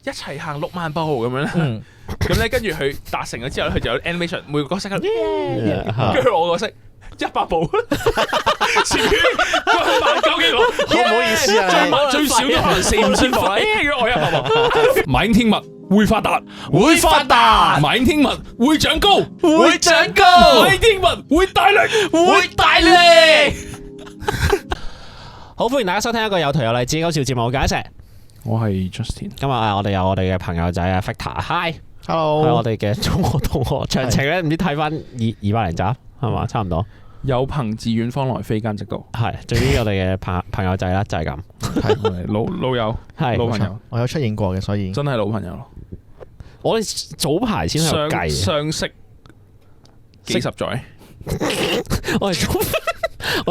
一齊行6萬步咁樣咧。咁咧跟住佢達成咗之後，佢就有 animation， 每個角色跟住我角色100步，前面佢19000幾個，好唔好意思啊？最少都可能4、5千步啦。如果我100步，馬英天物會發達，會發達，馬英天物會長高，會長高，馬英天物會大力，會大力。好，歡迎大家收聽一個有圖有勵志搞笑節目，我係石。我係 Justin。今日我哋有我哋嘅朋友仔啊 Victor，Hi，Hello，係我哋嘅中學同學。詳情咧唔知睇翻200零集係嘛，差唔多。有朋自遠方來，非奸即盜。係，最於我哋嘅朋友仔啦，就係咁。係老友，係老朋友。我有出現過嘅，所以真係老朋友咯。我哋早排先喺度計，相識幾十載。我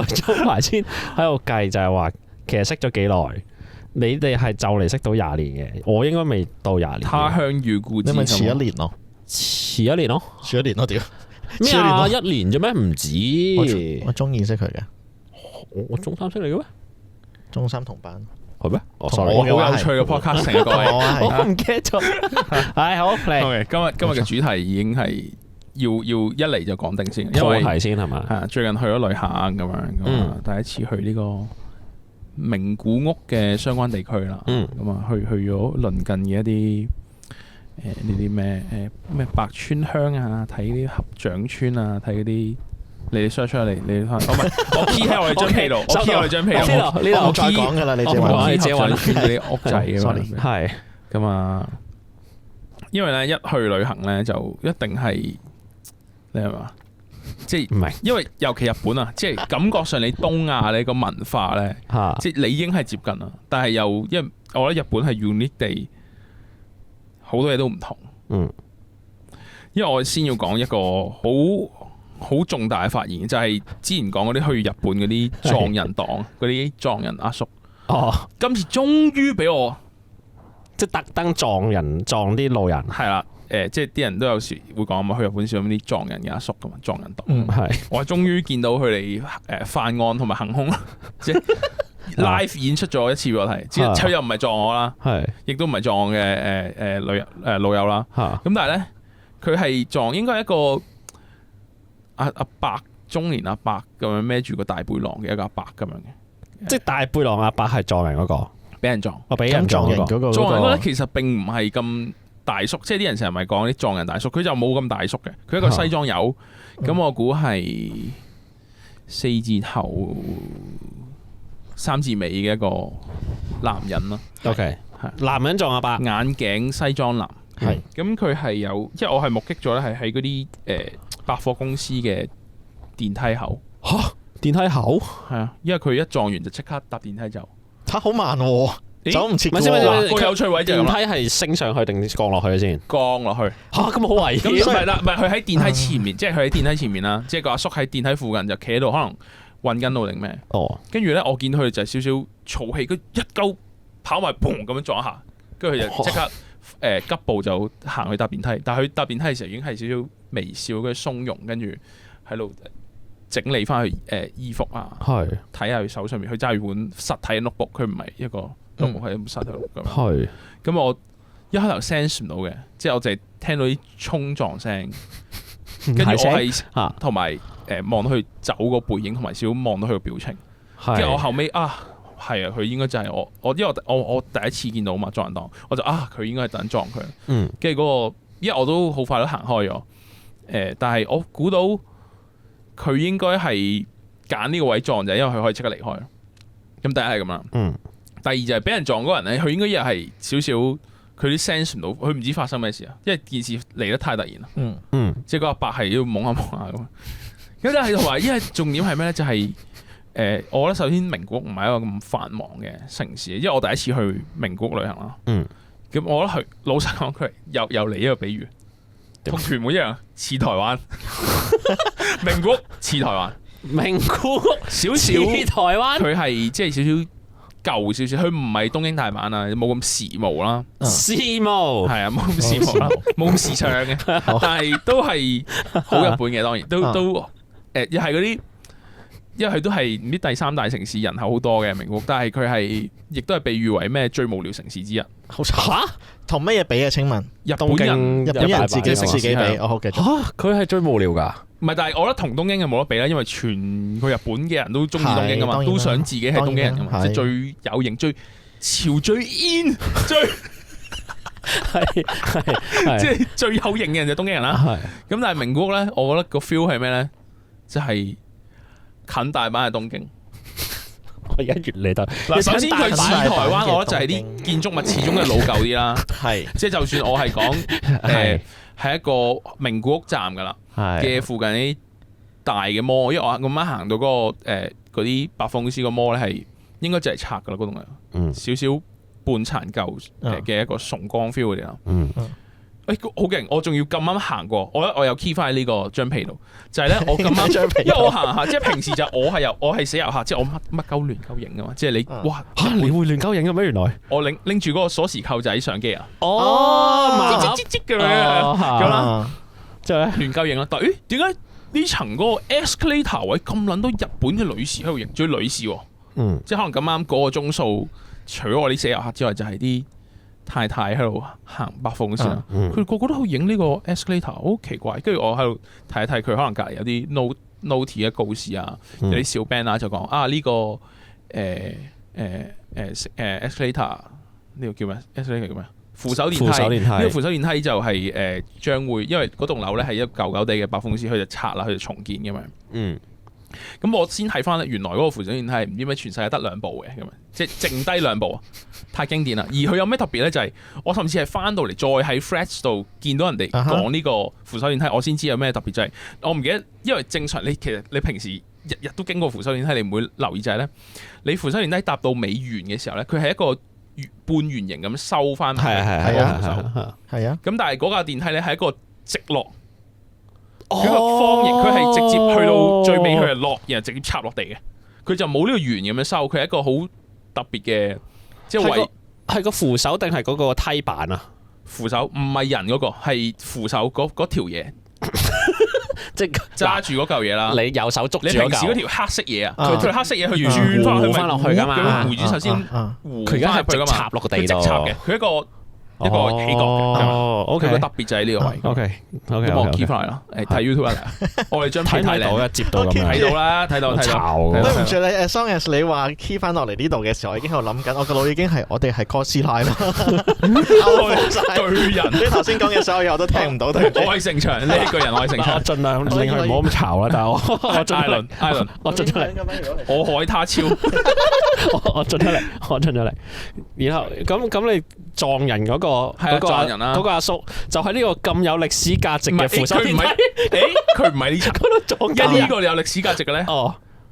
哋早排先喺度計，就係話其實識咗幾耐？你哋係就嚟識到20年嘅，我應該未到20年。他鄉遇故知，你咪遲1年咯，遲1年咯，遲1年咯，屌咩啊？1年啫咩？唔止。我中2識佢嘅，我中3識你嘅咩？中3同班係咩？我sorry，好有趣嘅 podcast 成個位，我唔記得咗。係好嚟。OK，今日嘅主題已經係要一嚟就講定先，因為題先係嘛？係最近去咗旅行咁樣，第一次去呢個名古屋嘅相關地區啦。咁啊，去咗鄰近嘅一啲呢啲咩白川鄉啊，睇啲合掌村啊，睇嗰啲。你 search 出嚟，你睇，我 key 喺我哋張被度，我 key 我哋張被度，呢度再講噶啦，你自己揾村嗰啲屋仔咁樣，係咁啊。因為咧一去旅行咧就一定係你係嘛，即係唔係？因為尤其日本啊，即係感覺上你東亞你個文化咧，即係你已經係接近啦，但係又因為我覺得日本係 unique 地，好多嘢都唔同。因為我先要講一個好重大嘅發現，就係之前講嗰啲去日本嗰啲藏人黨，嗰啲藏人阿叔。今次終於俾我即係特登撞啲路人。係啦，即係啲人都有時會講嘛，去日本少咁啲藏人嘅阿叔噶嘛，藏人黨。係，我終於見到佢哋犯案同埋行兇，即係 live 演出咗一次俾我睇。佢又唔係撞我啦，亦都唔係撞我嘅老友啦。咁但係咧，佢係撞應該係一個。阿伯中年阿伯咁樣孭住個大背囊嘅一個阿伯咁樣嘅，即係大背囊阿伯係撞人嗰個，俾人撞，俾人撞嗰個。撞人嗰個其實並唔係咁大叔，即係啲人成日咪講啲撞人大叔，佢就冇咁大叔嘅，佢一個西裝友，咁我估係4字頭3字尾嘅一個男人咯。OK， 係男人撞阿伯，眼鏡西裝男，係咁佢係有，因為我係目擊咗咧，係喺嗰啲百貨公司嘅電梯口。電梯口係啊，因為佢一撞完就即刻搭電梯走。好慢喎，走唔切。個有趣位就係電梯係升上去定降落去先？降落去。咁好危險。咁唔係啦，唔係佢喺電梯前面，即係佢喺電梯前面啦，即係個阿叔喺電梯附近就企喺度，可能運緊路定咩？跟住咧，我見到佢就少少燥氣，佢一鳩跑埋，砰咁樣撞一下，跟住佢就即刻急步就行去搭電梯。但係佢搭電梯嘅時候已經係少少微笑，跟住鬆容，跟住喺度整理翻佢衣服啊，睇下佢手上面，佢揸住本實體嘅 notebook，佢唔係一個 notebook，係一本實體 notebook 咁樣。咁我一開頭 sense 唔到嘅，即係我淨係聽到啲衝撞聲，跟住我係同埋望到佢走個背影，同埋少少望到佢個表情。跟住我後尾係啊，佢應該就係我因為我第一次見到嘛，撞人檔，我就佢應該係等撞佢。跟住嗰個，因為我都好快都行開咗。但係我估到佢應該係揀呢個位撞，就係因為佢可以即刻離開。咁第一係咁啦。第二就係俾人撞嗰人咧，佢應該又係少少佢啲 sense 唔到，佢唔知發生咩事啊，因為件事嚟得太突然啦。即係個阿伯係要懵下懵下咁。咁但係同埋，因為重點係咩咧？就係我覺得首先名古屋唔係一個咁繁忙嘅城市，因為我第一次去名古屋旅行啦。咁我覺得佢老實講，佢又嚟一個比喻。同屯門一樣，似台灣。名古屋似台灣，名古屋少少似台灣。佢係即係少少舊少少，佢唔係東京大阪啊，冇咁時髦啦。時髦係啊，冇咁時髦啦，冇咁時尚嘅，但係都係好日本嘅，當然都又係嗰啲因為佢都係唔知第3大城市，人口好多嘅名古屋，但係佢係亦都係被譽為咩最無聊城市之一。好慘，同乜嘢比啊？請問日本人自己識自己比，我好繼續。佢係最無聊㗎。唔係，但係我覺得同東京係冇得比啦，因為全個日本嘅人都中意東京㗎嘛，都想自己係東京人㗎嘛，即係最有型、最潮、最 in、最即係最有型嘅人就東京人啦。咁但係名古屋咧，我覺得個 feel 係咩咧？就係近大阪嘅東京。我而家越嚟得嗱，首先佢似台灣，我覺得就係啲建築物始終係老舊啲啦。係，即係就算我係講係一個名古屋站㗎啦嘅附近啲大嘅摩，因為我咁啱行到嗰個嗰啲百貨公司個摩咧，係應該就係拆㗎啦，嗰棟嘢，少少半殘舊嘅一個崇光 feel 嗰啲啦。好勁！我仲要咁啱行過，我有 key 翻喺呢個張被度，就係咧我咁啱，因為我行下，即係平時就我係死遊客，即係我乜鳩亂鳩影噶嘛，即係你哇嚇你會亂鳩影嘅咩？原來我拎住嗰個鎖匙扣仔相機啊，哦，咁啦，即係亂鳩影啦。但係點解呢層嗰個 escalator 位咁撚多日本嘅女士喺度影？仲要女士喎，即係可能咁啱嗰個鐘數，除咗我啲死遊客之外，就係啲太太喺度行百貨公司啦，佢哋個個都去影呢個 escalator，好奇怪。跟住我喺度睇一睇，佢可能隔離有啲 note 嘅告示啊，有啲小 band 啊就講啊呢個escalator 呢個叫咩 escalator 叫咩？扶手電梯。呢個扶手電梯就係將會，因為嗰棟樓咧係一舊舊地嘅百貨公司，佢就拆啦，佢就重建咁樣。咁我先睇翻咧，原來嗰個扶手電梯係唔知咩全世界得2部嘅咁樣，即係剩低2部，太經典啦。而佢有咩特別咧？就係我甚至係翻到嚟再喺 Threads 度見到人哋講呢個扶手電梯，我先知有咩特別。就係我唔記得，因為正常其實你平時日日都經過扶手電梯，你唔會留意就係咧，你扶手電梯搭到尾緣嘅時候咧，佢係一個半圓形咁收翻埋嗰個扶手。係啊。咁但係嗰架電梯咧係一個直落。佢個方形，佢係直接去到最尾，佢係落，然後直接插落地嘅。佢就冇呢個圓咁樣收，佢係一個好特別嘅，即係係個扶手定係嗰個梯板啊？扶手唔係人嗰個，係扶手嗰條嘢，即係揸住嗰嚿嘢啦。你右手捉住你平時嗰條黑色嘢啊，佢條黑色嘢去轉翻落去噶嘛？弧住首先，佢而家係直插落個地度，佢一個起角嘅，佢個特別就喺呢個位。OK，咁我 keep 翻嚟啦。睇 YouTube 啊，我哋將片睇到嘅接到咁樣，睇到啦，睇到。對唔住你，as long as你話 keep 翻落嚟呢度嘅時候，我已經喺度諗緊，我個腦已經係我哋係哥斯拉啦，巨人。你頭先講嘅所有嘢我都聽唔到。我係成場呢巨人，我係成場。盡量令佢唔好咁嘈啦，但係艾倫，我進出嚟，我海他超，我進出嚟，然後咁你撞人嗰個嗰個阿叔就係呢個咁有歷史價值嘅扶手電梯。佢唔係呢層，撞緊呢個有歷史價值嘅咧，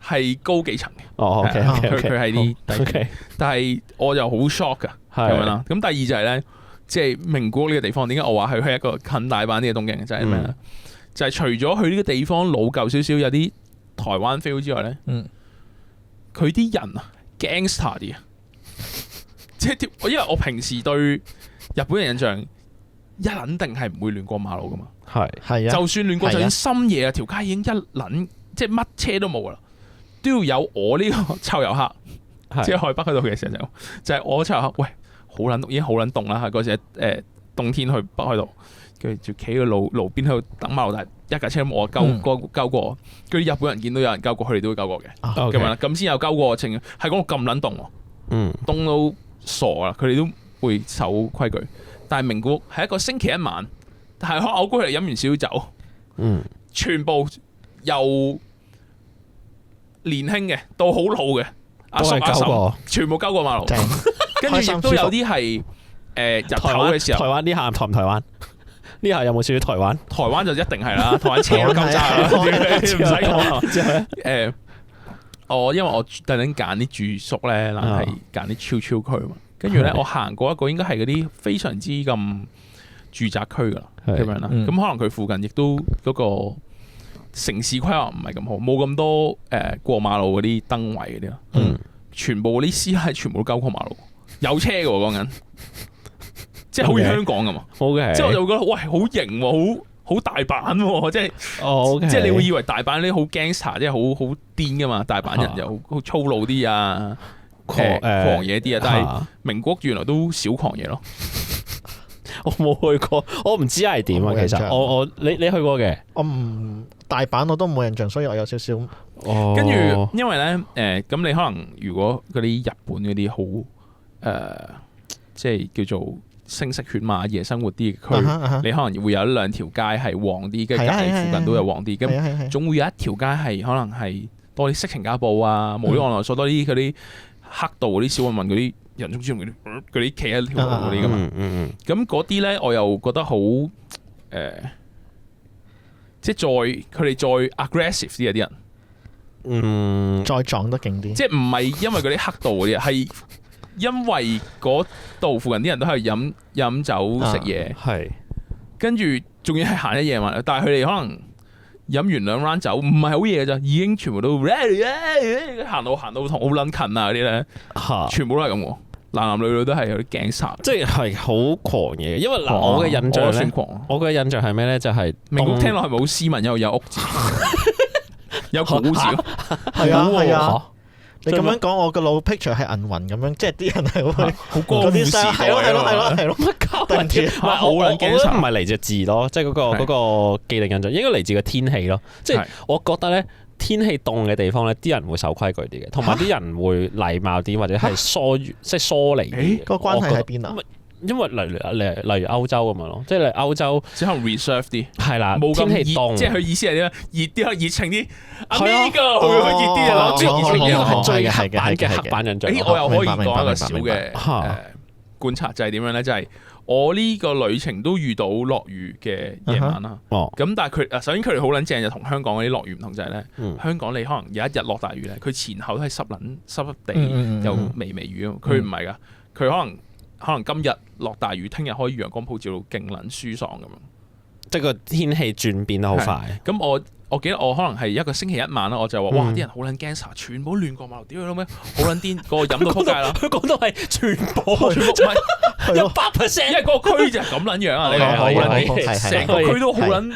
係高幾層嘅。OK，佢係啲低，但係我就好 shock 噶咁樣啦。咁第二就係咧，即係名古屋呢個地方，點解我話佢係一個近大阪啲嘅東京？就係咩咧？就係除咗佢呢個地方老舊少少，有啲台灣 feel 之外咧，佢啲人啊 gangster 啲啊。即係因為我平時對日本嘅印象，一撚定係唔會亂過馬路噶嘛。係啊，就算亂過，就算深夜啊，條街已經一撚即係乜車都冇啦，都要有我呢個臭遊客，即係海北嗰度嘅時候就係我臭遊客。喂，好撚已經好撚凍啦，嗰時冬天去北海道，跟住就企喺個路邊喺度等馬路，但係一架車都冇我救過。跟住日本人見到有人救過，佢哋都會救過嘅。咁樣啦，咁先有救過情，係講到咁撚凍，凍到傻啦！佢哋都會守規矩，但係名古屋係一個星期一晚，但係我估佢哋飲完少少酒，全部由年輕嘅到好老嘅阿叔阿嬸，全部交過馬路，跟住亦都有啲係日頭嘅時候。台灣呢下台唔台灣？呢下有冇少少台灣？台灣就一定係啦，台灣車都夠揸啦，唔使講。因為我特登揀啲住宿咧，係揀啲超區嘛。跟住咧，我行過一個應該係嗰啲非常之咁住宅區噶啦，咁樣啦。咁可能佢附近亦都嗰個城市規劃唔係咁好，冇咁多過馬路嗰啲燈位嗰啲啦。全部嗰啲師奶全部都交過馬路，有車嘅喎講緊，即係好似香港咁嘛。即係我就覺得喂好型喎，好大阪喎，即係，OK，即係你會以為大阪啲好 gangster，即係好癲噶嘛，大阪人又好粗魯啲啊，狂野啲啊，但係名古屋原來都少狂野咯。我冇去過，我唔知係點啊。其實你去過嘅，我唔大阪我都冇印象，所以我有少少。跟住因為咧咁你可能如果嗰啲日本嗰啲好即係叫做聲色犬馬夜生活啲區，你可能會有一兩條街係旺啲，跟住隔離附近都有旺啲，咁總會有一條街係可能係多啲色情家暴啊，無端案內所多啲嗰啲黑道嗰啲小混混嗰啲人中之龍嗰啲企喺條路嗰啲噶嘛，咁嗰啲咧我又覺得好即係佢哋再 aggressive 啲啊啲人，再撞得勁啲，即係唔係因為嗰啲黑道嗰啲，係因為嗰度附近啲人都係飲酒食嘢，係跟住仲要係行一夜晚，但係佢哋可能飲完2 round 酒，唔係好夜嘅咋，已經全部都行到同好撚近啊嗰啲咧，全部都係咁喎，男女都係有啲gangster，即係好狂野嘅。因為嗱，我嘅印象咧，我嘅印象係咩咧？就係名屋聽落係咪好斯文，有屋字，有古字，係啊。你咁樣講，我個腦 picture 係銀魂咁樣，即係啲人係好光啲時代，係咯，乜交混貼？我覺得唔係嚟自字咯，即係嗰個既定印象，應該嚟自個天氣咯。即係我覺得咧，天氣凍嘅地方咧，啲人會守規矩啲嘅，同埋啲人會禮貌啲，或者係即係疏離啲。個關係喺邊啊？因為例如歐洲咁樣咯，即係歐洲只可能 reserve 啲，係啦，冇咁天氣凍，即係佢意思係點啊？熱啲，熱情啲。Amigo，會熱啲啊！即係熱情啲係最黑板嘅黑板印象。我又可以講一個小嘅觀察，就係點樣咧？就係我呢個旅程都遇到落雨嘅夜晚啦。咁但係首先佢哋好撚正，就同香港嗰啲落雨唔同，就係咧，香港你可能有一日落大雨咧，佢前後都係濕地，有微雨啊。佢唔係㗎，佢可能今日落大雨，聽日可以陽光普照到勁撚舒爽咁樣，即係個天氣轉變得好快。咁我記得我可能係一個星期一晚啦，我就話哇啲人好撚 gangster，全部亂過馬路，屌你老味，好撚癲，個飲到撲街啦！佢講到係全部唔係100%，因為嗰個區就係咁撚樣啊！你講好撚癲，成個區都好撚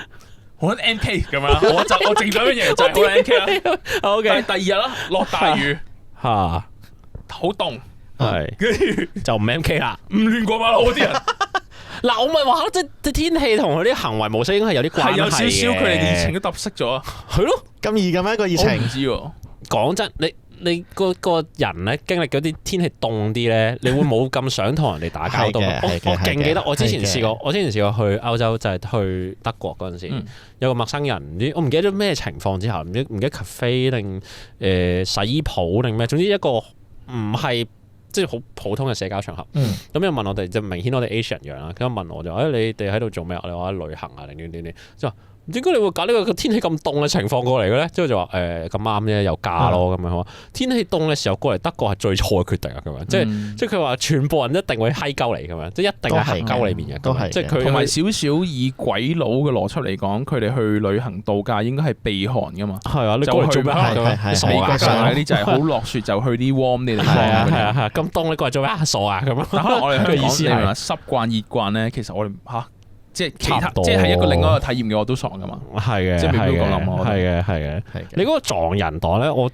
NK 咁樣，我淨咗一樣嘢就係好撚 NK 啦。OK，第二日啦，落大雨嚇，好凍。係，跟住就唔 MK 啦，唔亂過馬路嗰啲人。嗱，我咪話咯，即係天氣同佢啲行為模式應該係有啲關係嘅。係有少少，佢哋熱情都揼熄咗。係咯，咁易嘅咩個熱情？我唔知喎。講真，你個人咧經歷嗰啲天氣凍啲咧，你會冇咁想同人哋打交道。我勁記得我之前試過去歐洲，就係去德國嗰陣時，有個陌生人，我唔記得咗咩情況之下，唔記得 cafe 定洗衣鋪定咩，總之一個唔係。即係好普通嘅社交場合，咁又問我哋，就明顯我哋 Asian 樣啦。咁又問我就你哋喺度做咩？我哋話旅行啊，定點，即係話點解你會揀呢個天氣咁凍嘅情況過嚟嘅咧？之後就話咁啱啫，有假咯咁樣。話天氣凍嘅時候過嚟德國係最錯嘅決定啊！咁樣即係佢話全部人一定會閪鳩你咁樣，即係一定係閪鳩你面嘅。都係，即係佢同埋少少以鬼佬嘅邏輯嚟講，佢哋去旅行度假應該係避寒噶嘛。係啊，你過嚟做咩？美國上嗰啲就係好落雪就去啲 warm 啲地方。係啊，咁凍你過嚟做咩？傻啊咁樣。但可能我哋嘅意思係話濕慣熱慣咧，其實我哋即係其他，即係一個另外一個體驗嘅我都爽噶嘛。係嘅，即係未必講諗我。係嘅。你嗰個撞人黨咧，我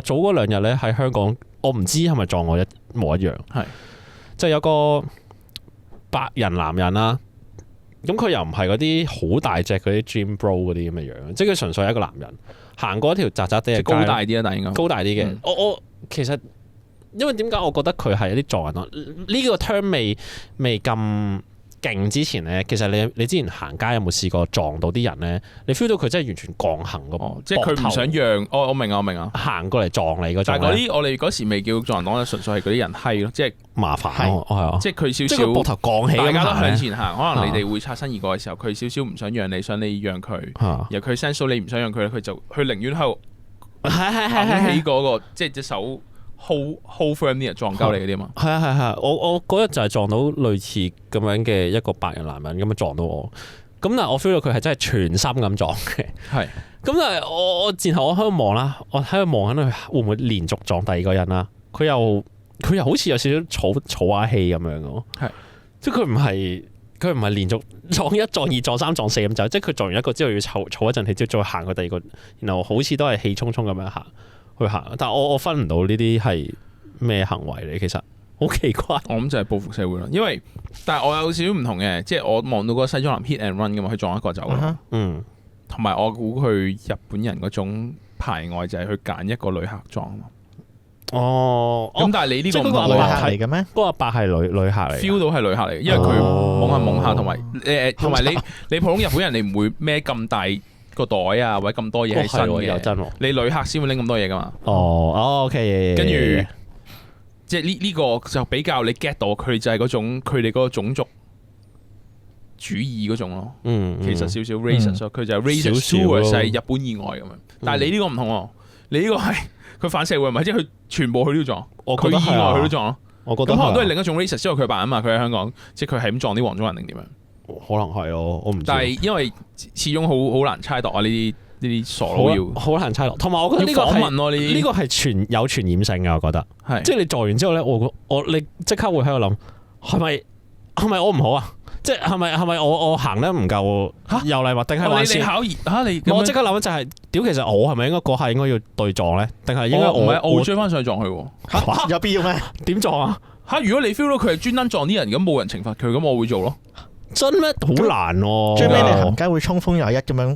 早嗰2日咧喺香港，我唔知係咪撞我一模一樣。係，即係有個白人男人啦，咁佢又唔係嗰啲好大隻嗰啲 gym bro 嗰啲咁嘅樣，即係佢純粹係一個男人行過一條窄窄地嘅街，高大啲啊，但係應該高大啲嘅。我其實因為點解我覺得佢係一啲撞人黨呢個 term 未咁勁之前咧，其實你之前行街有冇試過撞到啲人咧？你 feel 到佢真係完全降行咁，即係佢唔想讓。我明啊，行過嚟撞你嗰種。但係嗰啲我哋嗰時未叫撞人黨，純粹係嗰啲人閪咯，即係麻煩咯，係啊，即係佢少少膊頭降起，大家都向前行，可能你哋會擦身而過嘅時候，佢少少唔想讓你，想你讓佢，然後佢 sense 到你唔想讓佢，佢寧願喺度揞起嗰個，即係隻手。hold firm 啲人撞鳩你嗰啲嘛？係啊，我嗰日就係撞到類似咁樣嘅一個白人男人咁樣撞到我，咁但係我 feel 到佢係真係全心咁撞嘅。係，咁但係我然後我喺度望啦，我喺度望緊佢會唔會連續撞第二個人啦？佢又好似有少少儲下氣咁樣咯。係，即係佢唔係佢唔係連續撞1、撞2、撞3、撞4咁走，即係佢撞完一個之後要儲一陣氣，之後再行去第二個，然後好似都係氣沖沖咁樣行。但係我分唔到呢啲係咩行為嚟，其實好奇怪。我諗就係報復社會咯，因為但係我有少少唔同嘅，即係我望到嗰個西裝男 hit and run 㗎嘛，佢撞一個走咯。同埋我估佢日本人嗰種排外就係去揀一個旅客撞。咁但係你呢個唔係旅客嚟嘅咩？嗰個阿伯係旅客嚟 ，feel 到係旅客嚟嘅，因為佢懵下，同埋你普通日本人你唔會孭咁大個袋啊，或者咁多嘢喺身嘅。你旅客先會拎咁多嘢噶嘛。OK。跟住即係呢個就比較你 get 到佢就係嗰種佢哋嗰個種族主義嗰種咯。其實少少 racist，佢就係 racist towards 係日本以外咁樣。但係你呢個唔同喎，你呢個係。佢反社會唔係，即係佢全部佢都撞，佢意外佢都撞咯。我覺得咁可能都係另一種 racist，因為佢扮啊嘛，佢喺香港，即係佢係咁撞啲黃種人定點樣？可能係咯，我唔知。但係因為始終好難猜度啊，呢啲傻佬要好難猜度。同埋我覺得呢個係呢個係有傳染性嘅，我覺得係。即係你撞完之後咧，你即刻會喺度諗，係咪我唔好啊？即係係咪我行得唔夠有禮物，定係你考驗你？我即刻諗就係，屌，其實我係咪應該嗰下應該要對撞咧？定係應該我會追翻上去撞佢喎？有必要咩？點撞啊？如果你 feel 到佢係專登撞啲人，咁冇人懲罰佢，咁我會做咯。真咩？好難喎！最尾你行街會衝鋒21咁樣？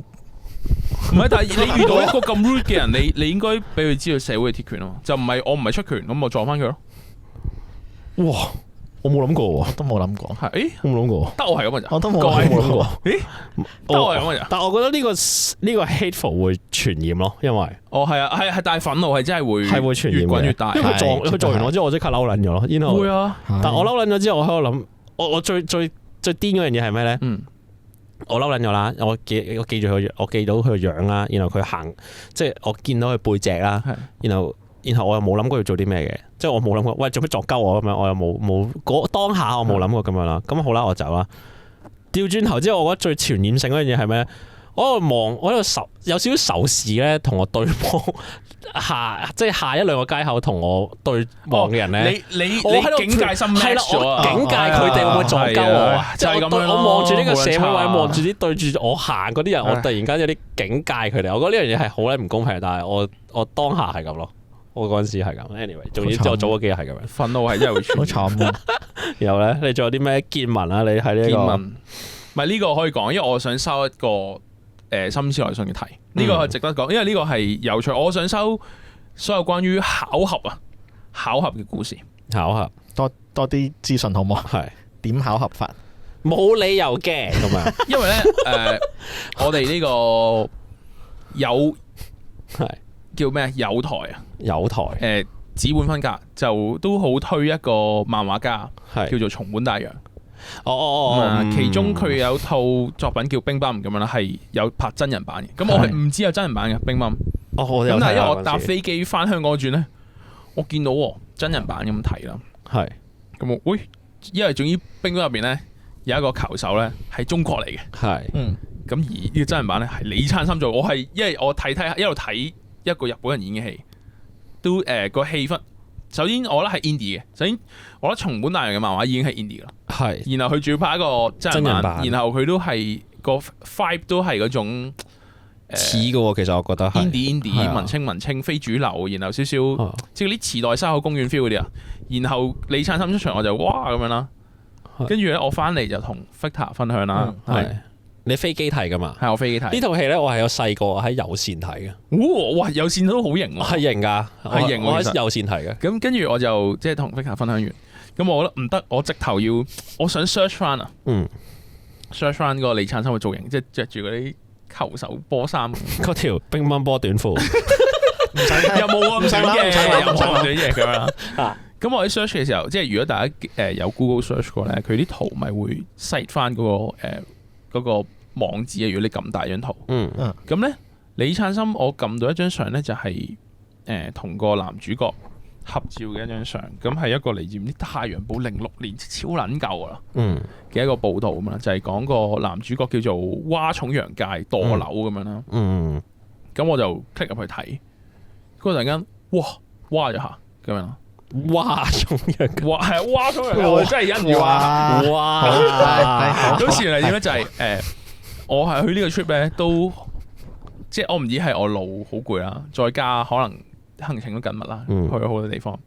唔係，但係你遇到一個咁 rude 嘅人，你應該俾佢知道社會嘅鐵拳啊嘛，就唔係我唔係出拳，咁我撞翻佢咯。哇！我冇諗過喎，我都冇諗過。我冇諗過。得我係咁嘅咋？我都冇諗過。得我係咁嘅咋？但係我覺得呢個 hateful 會傳染咯，因為係啊，係，但係憤怒係真係會傳染，越滾越大。因為佢撞完我之後，我即刻嬲撚咗咯。然後會啊，但係我嬲撚咗之後，我喺度諗，我最癲嗰樣嘢係咩咧？我嬲撚咗啦，我記到佢個樣啦，然後佢行，即係我見到佢背脊啦，然後我又冇諗過要做啲咩嘅，即係我冇諗過，喂，做咩撞鳩我咁樣，我又冇當下我冇諗過咁樣啦。咁好啦，我走啦。調轉頭之後，我覺得最傳染性嗰樣嘢係咩？我喺度望，我喺度有少少仇視咧，同我對望即係下1、2個街口同我對望嘅人咧。我喺度警戒心 match 咗啊！警戒佢哋會唔會撞鳩我？就係咁樣咯。我望住呢個社會或者望住啲對住我行嗰啲人，我突然間有啲警戒佢哋。我覺得呢樣嘢係好咧唔公平，但係我當下係咁咯。我嗰陣時係咁 ，anyway， 總之我早嗰幾日係咁樣。憤怒係真係會傳好慘。然後咧，你仲有啲咩見聞啊？你喺呢個見聞，唔係呢個可以講，因為我想收一個心思來信嘅題，呢個係值得講，因為呢個係有趣。我想收所有關於巧合嘅故事，巧合多啲資訊好唔好？係點巧合法？冇理由嘅咁樣，因為咧我哋呢個有係。叫咩？有台啊，有台紙本分隔就都好推一個漫畫家，叫做松本大洋。其中佢有套作品叫《乒乓》咁樣啦，係有拍真人版嘅。咁我係唔知有真人版嘅《乒乓》。咁但係因為我搭飛機翻香港轉咧，我見到真人版咁睇啦。係咁因為總之《乒乓》入邊咧有一個球手咧係中國嚟嘅。係咁而呢個真人版咧係李燦森做。我係因為我睇一路睇。一個日本人演嘅戲，都個氣氛。首先我覺得係 indie 嘅。首先我覺得松本大洋嘅漫畫已經係 indie 啦。係。然後佢仲要拍一個真人版，然後佢都係個 vibe 都係嗰種似嘅喎。其實我覺得 indie 文青非主流，然後少少即係嗰啲池袋沙口公園 feel 嗰啲啊。然後李燦森出場我就哇咁樣啦。跟住咧我翻嚟就同 Victor 分享啦。係。你飛機睇噶嘛？係我飛機睇呢套戲咧，我係有細個喺有線睇嘅。哇！有線都好型喎，係型噶，係型。我喺有線睇嘅。咁跟住我就即係同 Victor 分享完。咁我覺得唔得，我直頭要，我想 search 翻啊。search 翻嗰個李燦森嘅造型，即係着住嗰啲球手波衫，嗰條乒乓波短褲，有冇啊？唔使嘅，有冇短嘢咁樣。咁我喺 search 嘅時候，即係如果大家有 Google search 過咧，佢啲圖咪會 cite 翻嗰個網址啊！如果你撳大張圖，咁咧李燦森我撳到一張相咧，就係同個男主角合照嘅一張相，咁係一個嚟自唔知太陽報06年超撚舊啦嘅一個報導咁啦，就係講個男主角叫做蛙重陽介墮樓咁樣啦。咁我就 click 入去睇，嗰突然間哇咗下咁樣，蛙中人，係啊，蛙中人，我真係忍唔住話，哇！咁事嚟點咧？就係我係去呢個 trip 咧，都即係我唔知係我路好攰啦，再加可能行程都緊密啦，去咗好多地方，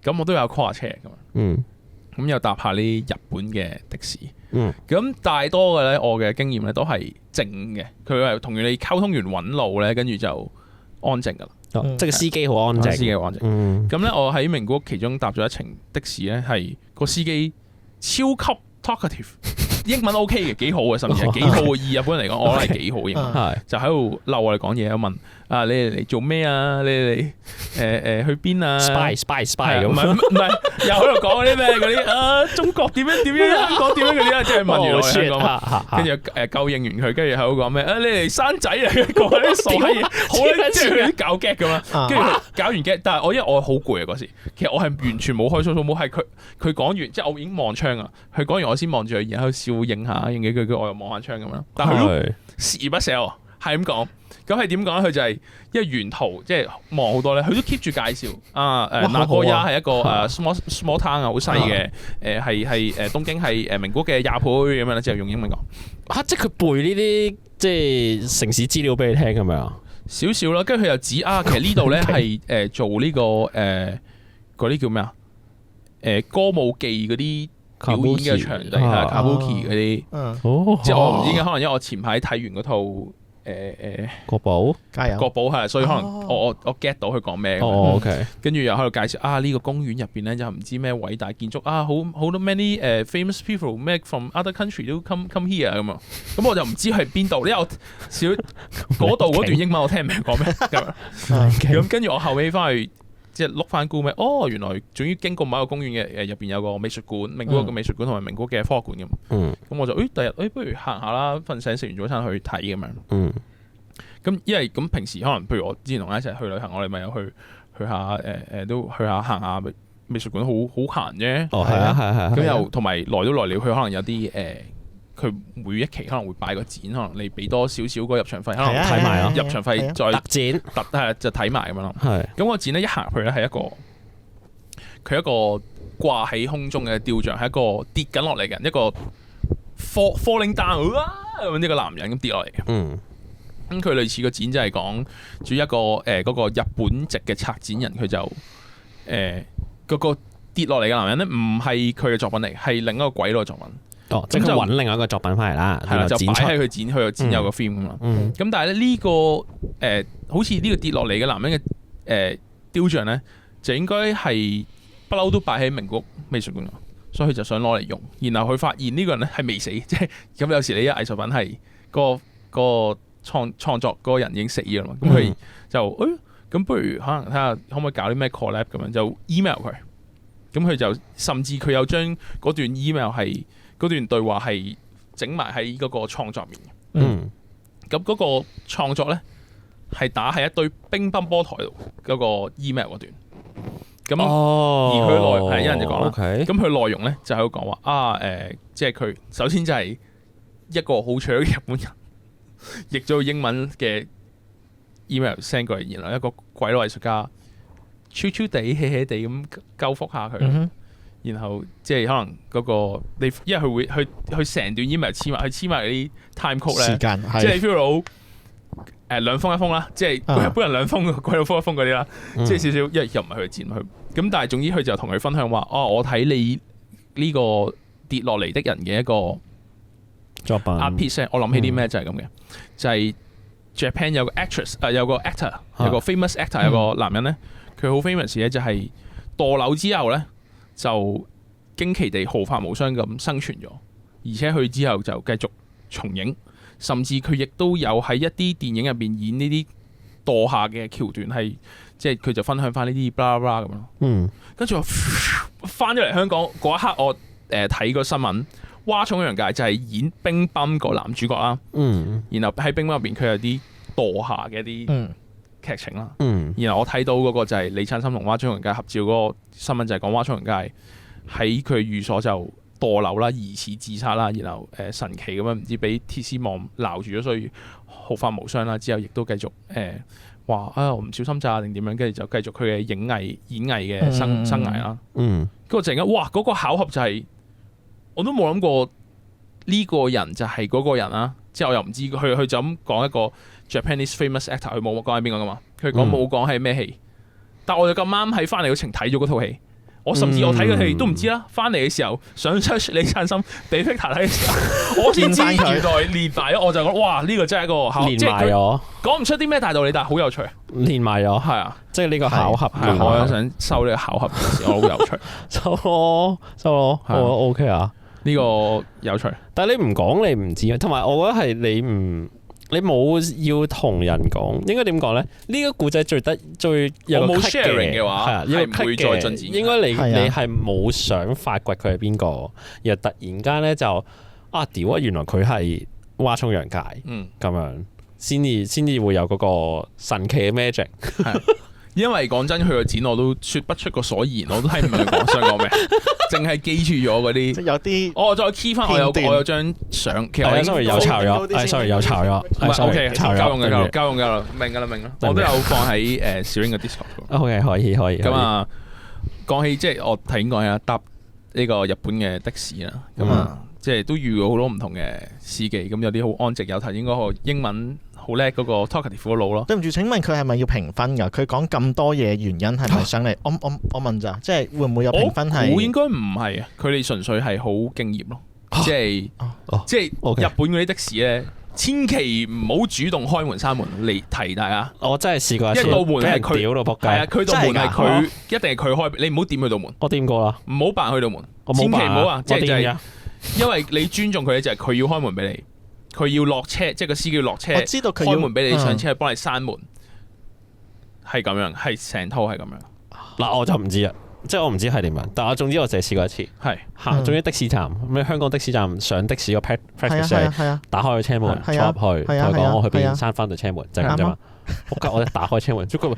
咁我都有 call 下車咁，咁又搭下啲日本嘅的士，咁大多嘅咧，我嘅經驗咧都係靜嘅，佢係同你溝通完揾路咧，跟住就安靜噶啦。即係個司機好安靜，司機好安靜。咁咧，我喺名古屋其中搭咗一程的士咧，係個司機超級 talkative， 英文 OK 嘅，幾好嘅，甚至係幾好嘅。以日本人嚟講，我覺得係幾好嘅英文。就喺度嬲我哋講嘢，問啊你哋嚟做咩啊？你哋去邊啊 ？spy 咁，唔係又喺度講嗰啲咩嗰啲中國點樣香港點樣嗰啲啊，即係問完我香港，跟住夠應完佢，跟住喺度講咩你哋生仔啊，講啲傻嘢，好咧，即係佢啲搞 get 咁啦。跟住搞完 get，但係因為我好攰啊嗰時，其實我係完全冇開 social，冇係佢講完，即係我已經望窗啊，佢講完我先望住佢，然後笑影下影幾句，我又望下窗咁樣。但係佢都時不時喎，係咁講。咁係點講咧？佢就係因為沿途即係望好多咧，佢都 keep 住介紹名古屋係一個small town 啊，好細嘅係東京係名古屋嘅廿倍咁樣啦，之後用英文講即係佢背呢啲即係城市資料俾你聽咁樣少少啦。跟住佢又指其實呢度咧係做呢個嗰啲叫咩啊？歌舞伎嗰啲表演嘅場地係 Kabuki 嗰啲，即係我唔知點解，可能因為我前排睇完嗰套。國寶加油，國寶係，所以可能我 get 到佢講咩，OK， 跟住又喺度介紹呢個公園入邊咧就唔知咩偉大建築好多 many famous people 咩 from other country 都 come here 咁啊，咁我就唔知係邊度，因為我少嗰度嗰段英文我聽唔明講咩咁跟住我後尾翻去即係碌翻 Google 咩，原來總之經過某一個公園嘅入邊有個美術館，名古屋嘅美術館同埋名古屋嘅科學館咁，咁我就第日不如行下啦，瞓醒食完早餐去睇咁樣。咁因為咁平時可能譬如我之前同佢一齊去旅行，我哋咪有去下都去下行下美術館，好閒啫。係啊。咁又同埋來都來了，佢可能有啲佢每一期可能會擺個展，可能你俾多少少個入場費，可能睇埋入場費再特展就睇埋咁樣咯。咁個展咧一行入去咧係佢一個掛喺空中嘅雕像，係一個跌緊落嚟嘅人，一個 falling down 咁呢個男人咁跌落嚟嘅。咁佢類似個展就係講住一個嗰個日本籍嘅策展人，佢就嗰個跌落嚟嘅男人咧，唔係佢嘅作品嚟，係另一個鬼佬嘅作品。即係揾另外一個作品翻嚟啦，係啦，就擺喺佢展，佢又展有個 film 咁嘛。咁但係咧呢個好似呢個跌落嚟嘅男人嘅雕像咧，就應該係不嬲都擺喺名古屋美術館，所以佢就想攞嚟用。然後佢發現呢個人咧係未死，即係咁有時你啲藝術品係個創作嗰個人已經死咗啦嘛。咁佢就咁不如可能睇下可唔可以搞啲咩 collab 咁樣，就 email 佢。咁佢就甚至佢有將嗰段 email 係。嗰段對話係整埋喺嗰個創作面嘅，咁嗰個創作咧係打喺一堆乒乓波台度嗰個 email 嗰段，咁而佢內容係有人就講啦，咁佢內容咧就喺度講話即係佢首先就係一個好蠢嘅日本人譯咗英文嘅 email send 過嚟，然後一個鬼佬藝術家悄悄地 hea 地咁鳩覆下佢。然後即係可能嗰個你，因為佢會去成段 email 黐埋啲 time code 咧，即係你 feel 到兩封一封啦，即係日本人兩封，鬼佬封一封嗰啲啦，即係少少，因為又唔係佢剪佢，咁但係總之佢就同佢分享話，我睇你呢個跌落嚟的人嘅一個作品 art piece，我諗起啲咩就係咁嘅，就係 Japan 有個 actress， 有個 actor， 有個 famous actor， 有個男人咧，佢好 famous 嘅就係墮樓之後咧。就驚奇地毫髮無傷咁生存咗，而且佢之後就繼續重影，甚至佢亦都有喺一啲電影入邊演呢啲墮下嘅橋段，係即係佢就分享翻呢啲 blah blah 咁咯。跟住我翻咗嚟香港嗰一刻，我睇個新聞，蛙塚洋介就係演乒乓個男主角啦。然後喺乒乓入邊佢有啲墮下嘅一啲劇情啦，然後我睇到嗰個就係李燦森同蛙塚洋介合照嗰個新聞，就係講蛙塚洋介喺佢寓所就墮樓啦，疑似自殺啦，然後神奇咁樣唔知俾鐵絲網撈住咗，所以毫髮無傷啦。之後亦都繼續話我唔小心咋定點樣，跟住就繼續佢嘅演藝嘅生涯啦。跟住我突然間哇嗰個巧合就係我都冇諗過呢個人就係嗰個人啦。之後我又唔知佢就咁講一個 Japanese famous actor，佢冇講係邊個噶嘛，佢冇講係咩戲。但我就咁啱喺翻嚟嘅程睇咗嗰套戲。我甚至我睇嘅戲都唔知啦，翻嚟嘅時候想 search 李燦森俾 Victor 睇嘅時候，我先知原來連埋咗，我就覺得哇呢個真係一個巧合，連埋咗，講唔出啲咩大道理，但係好有趣。連埋咗，係啊，即係呢個巧合。我想收呢個巧合嘅時候，好有趣。收咯，我 OK 啊，呢個有趣。但係你唔講你唔知，同埋我覺得係你冇要同人講，應該點講咧？呢個故仔最有冇 sharing 嘅話，係唔會再進展。應該你係冇想發掘佢係邊個，然後突然間咧就屌啊！原來佢係蛙涌洋介，咁樣先至會有嗰個神奇嘅 magic。因為講真，佢個展我都說不出個所以然，我都係唔明想講咩，淨係記住咗嗰啲。有啲我再 key 翻，我有張相，其實sorry 有抄咗，sorry 有抄咗，OK 交用㗎啦，明㗎啦，我都有放喺小英嘅 Discord。OK 可以。咁啊，講起即係我頭先講下搭呢個日本嘅的士啦，咁啊即係都遇過好多唔同嘅司機，咁有啲好安靜，有頭先嗰個英文好叻嗰個 talkative 嗰佬咯。對唔住，請問佢係咪要評分㗎？佢講咁多嘢，原因係咪上嚟？我問咋，即係會唔會有評分係？我應該唔係啊，佢哋純粹係好敬業咯，即係日本嗰啲的士咧，千祈唔好主動開門閂門嚟提大家。我真係試過一次，一道門係佢屌到仆街，係啊，佢道門係佢，一定係佢開，你唔好掂佢道門。我掂過啦，唔好扮佢道門，千祈唔好啊！即係因為你尊重佢咧，就係佢要開門俾你。佢要落車，即係個司機要落車，我知道佢開門俾你上車，幫你閂門，係咁樣，係成套係咁樣。嗱，我就唔知啊，即係我唔知係點樣，但係總之我淨係試過一次，係行總之的士站，咩香港的士站上的士個 practice 係打開個車門坐入去，同佢講我去邊閂翻對車門，就係咁啫嘛。我一打開車門，即係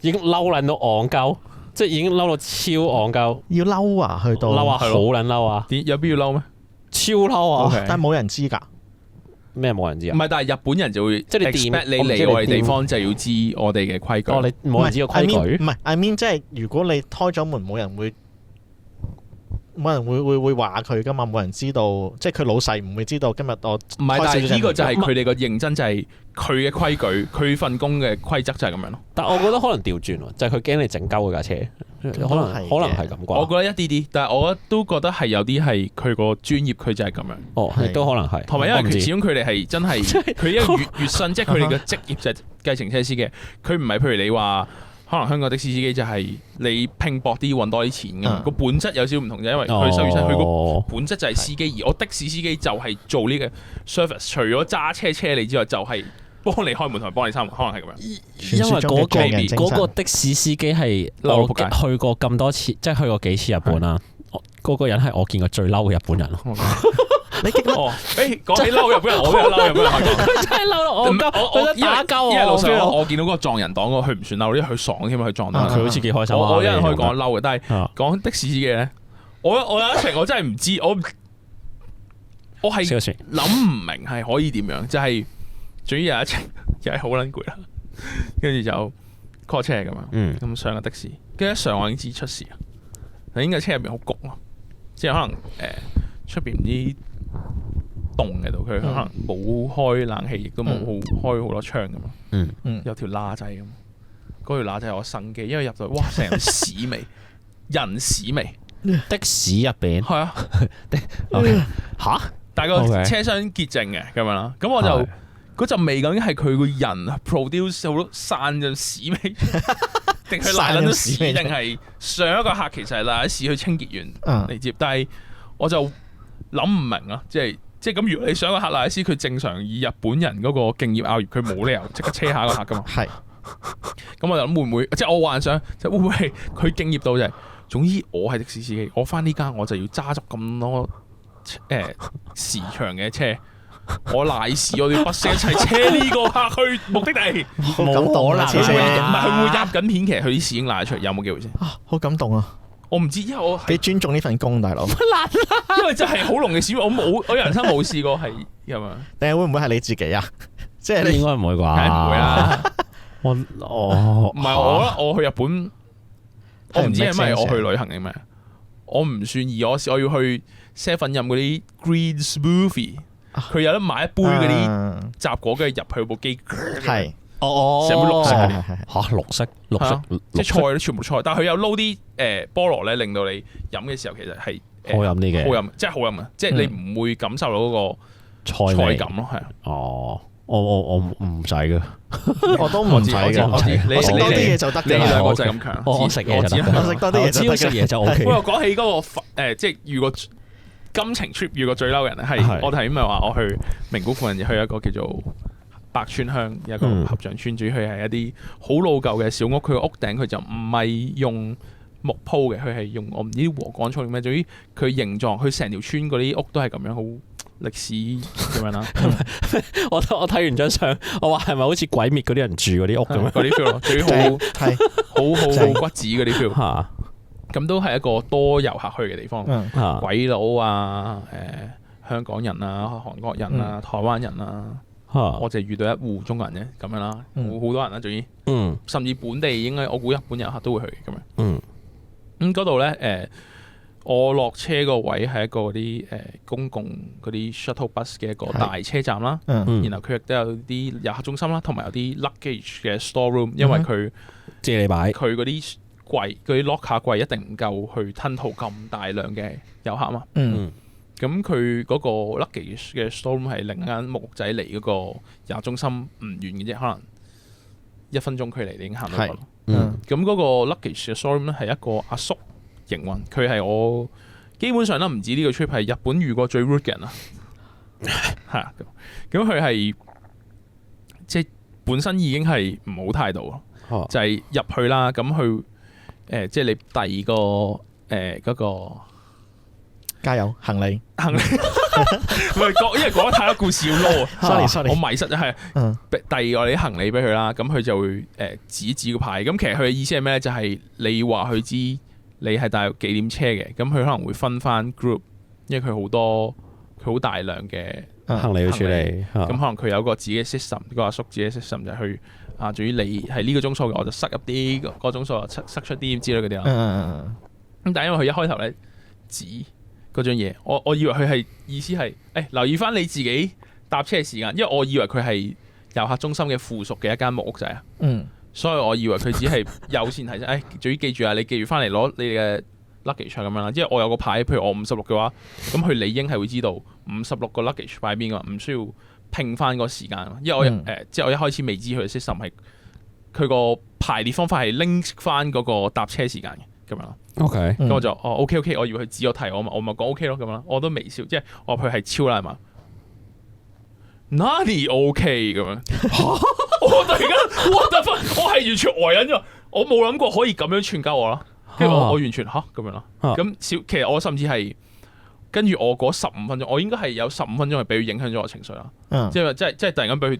已經嬲撚到戇鳩，即係已經嬲到超戇鳩。要嬲啊，去到嬲啊，好撚嬲啊！有必要嬲咩？超嬲啊！但係冇人知㗎。咩冇人知啊？唔係，但係日本人就會即係你嚟我哋地方就要知我哋嘅規矩。你冇人知個規矩？唔係 I mean 即係如果你開咗門，冇人會話佢㗎嘛，冇人知道，即係佢老細唔會知道今日我唔係，但係呢個就係佢哋個認真，就係佢嘅規矩，佢份工嘅規則就係咁樣咯。但係我覺得可能調轉喎，就係佢驚你整鳩嗰架車，可能係咁啩。我覺得一啲啲，但係我都覺得係有啲係佢個專業，佢就係咁樣。亦都可能係。同埋因為佢始終佢哋係真係佢一個月薪，即係佢哋嘅職業就係計程車司機，佢唔係譬如你話。可能香港的士司機就係你拼搏啲揾多啲錢㗎嘛，個本質有少少唔同啫，因為佢收月薪，佢個本質就係司機，而我的士司機就係做呢個 service， 除咗揸車你之外，就係幫你開門同埋幫你閂門，可能係咁樣。因為嗰個的士司機係我去過咁多次，即係去過幾次日本啦，嗰個人係我見過最嬲嘅日本人咯。你激嬲？講起嬲日本人，我都有嬲日本人。佢真係嬲到我打交我。因為老實我見到嗰個撞人黨嗰個，佢唔算嬲，因為佢爽添嘛，佢撞到。佢好似幾開心。我有人可以講嬲嘅，但係講的士司機咧，我有一程我真係唔知，我係諗唔明係可以點樣，就係總之有一程又係好撚攰啦，跟住就 call 車咁樣，咁上個的士，跟住一上我已經知出事啦。應該車入邊好焗咯，即係可能出邊啲。凍嘅度，佢可能冇開冷氣，亦都冇開好多窗咁嘛。有條罅仔咁，嗰條罅仔我生機，因為入到去哇，成屎味，人屎味，的士入邊係啊，嚇，但係個車廂潔淨嘅咁樣啦，咁我就嗰陣味究竟係佢個人 produce 好多散咗屎味，定係賴撚咗屎，定係上一個客其實係賴咗屎去清潔完嚟接，但係我就諗唔明啊，即係咁，如果你上個客賴斯，佢正常以日本人嗰個敬業樂業，佢冇理由即刻車下個客噶嘛。係。咁我就諗會唔會，即係我幻想，即係會唔會係佢敬業到就係，總之我係的士司機，我翻呢間我就要揸足咁多時長嘅車，我賴屎我哋不惜一齊車呢個客去目的地。好感動啊！唔係佢會入緊片，其實佢啲屎已經賴出嚟，有冇機會先？好感動啊！我唔知，因為我你尊重呢份工，大佬。因為真係好濃嘅屎，我人生冇試過係咁樣。定係會唔會係你自己啊？即係應該唔會啩？唔會啦。我唔係我去日本，我唔知係咪我去旅行定咩？我唔算易，我要去 Seven 飲嗰啲 green smoothie，佢有得買一杯嗰啲雜果，跟住入去部機，係成杯綠色嗰啲綠色，即係菜都全部菜，但係佢有撈啲菠蘿咧，令到你飲嘅時候其實係好飲啲嘅，好飲，即係好飲啊！即係你唔會感受到嗰個菜感咯，係啊。哦，我唔使嘅，我都唔使嘅。你食多啲嘢就得嘅，你兩個就係咁強。我食嘢就得，我食多啲嘢就得，食嘢就 OK。不過講起嗰個即係遇過金情 trip 遇過最嬲嘅人咧，係我頭先咪話我去名古附近去一個叫做白川鄉一個合掌村，主要佢係一啲好老舊嘅小屋，佢個屋頂佢就唔係用木鋪嘅，佢係用我唔知禾稈草定咩，總之佢形狀，佢成條村嗰啲屋都係咁樣好歷史咁樣啦。我睇完張相，我話係咪好似鬼滅嗰啲人住嗰啲屋咁樣？嗰啲 feel 咯，最好骨子嗰啲 feel。咁都係一個多遊客去嘅地方，鬼佬啊，香港人啊，韓國人啊，台灣人啊，我就遇到一戶中國人啫，咁樣啦，好多人啦，總之，甚至本地應該我估日本遊客都會去咁樣。咁嗰度咧，我落車個位係一個嗰啲公共嗰啲 shuttle bus 嘅一個大車站啦，然後佢亦都有啲遊客中心啦，同埋有啲 luggage 嘅 store room，因為佢借你擺，佢嗰啲櫃嗰啲 locker 櫃一定唔夠去吞吐咁大量嘅遊客嘛。咁佢嗰個 luggage 嘅 store room 係另一間木屋仔離嗰個遊客中心唔遠嘅啫，可能1分鐘距離你已經行到嗰度。咁嗰個 luggage 嘅 store room 咧係一個阿叔營運，佢係我基本上都唔止呢個 trip 係日本遇過最 rude 嘅人啦。係啊，咁佢係即係本身已經係唔好態度咯，就係入去啦，咁佢即係你第二個嗰個加油行李，唔係因為講得太多故事要撈啊。sorry， 我迷失咗係。第二我哋啲行李俾佢啦，咁佢就會指個牌。咁其實佢嘅意思係咩咧？就係你話佢知你係帶幾點車嘅，咁佢可能會分翻 group，因為佢好大量嘅行李要處理。咁可能佢有個自己嘅 system，個阿叔自己嘅 system 就係去至於你係呢個鐘數嘅，我就塞入啲，嗰個鐘數就塞出啲之類嗰啲啦。咁但係因為佢一開頭咧指嗰張嘢，我以為佢係意思係留意翻你自己搭車嘅時間，因為我以為佢係遊客中心嘅附屬嘅一間木屋仔啊。所以我以為佢只係優先提醒，總之記住啊，你記住翻嚟攞你嘅 luggage 咁樣啦。因為我有個牌，譬如我56嘅話，咁佢理應係會知道56個 luggage 擺邊㗎，唔需要拼翻個時間。因為即係我一開始未知佢嘅 system 係佢個排列方法係 link 翻嗰個搭車時間嘅咁樣。OK，咁我就OK，我以為佢指我題，我咪講 OK 咯咁樣。我都微笑，即係我話佢係超啦嘛。Nani OK 咁樣，我突然間我係完全呆緊咗，我冇諗過可以咁樣串交我啦，跟住我完全咁樣啦，咁其實我甚至係跟住我嗰15分鐘，我應該係有15分鐘係俾佢影響咗我情緒啦，即係突然間俾佢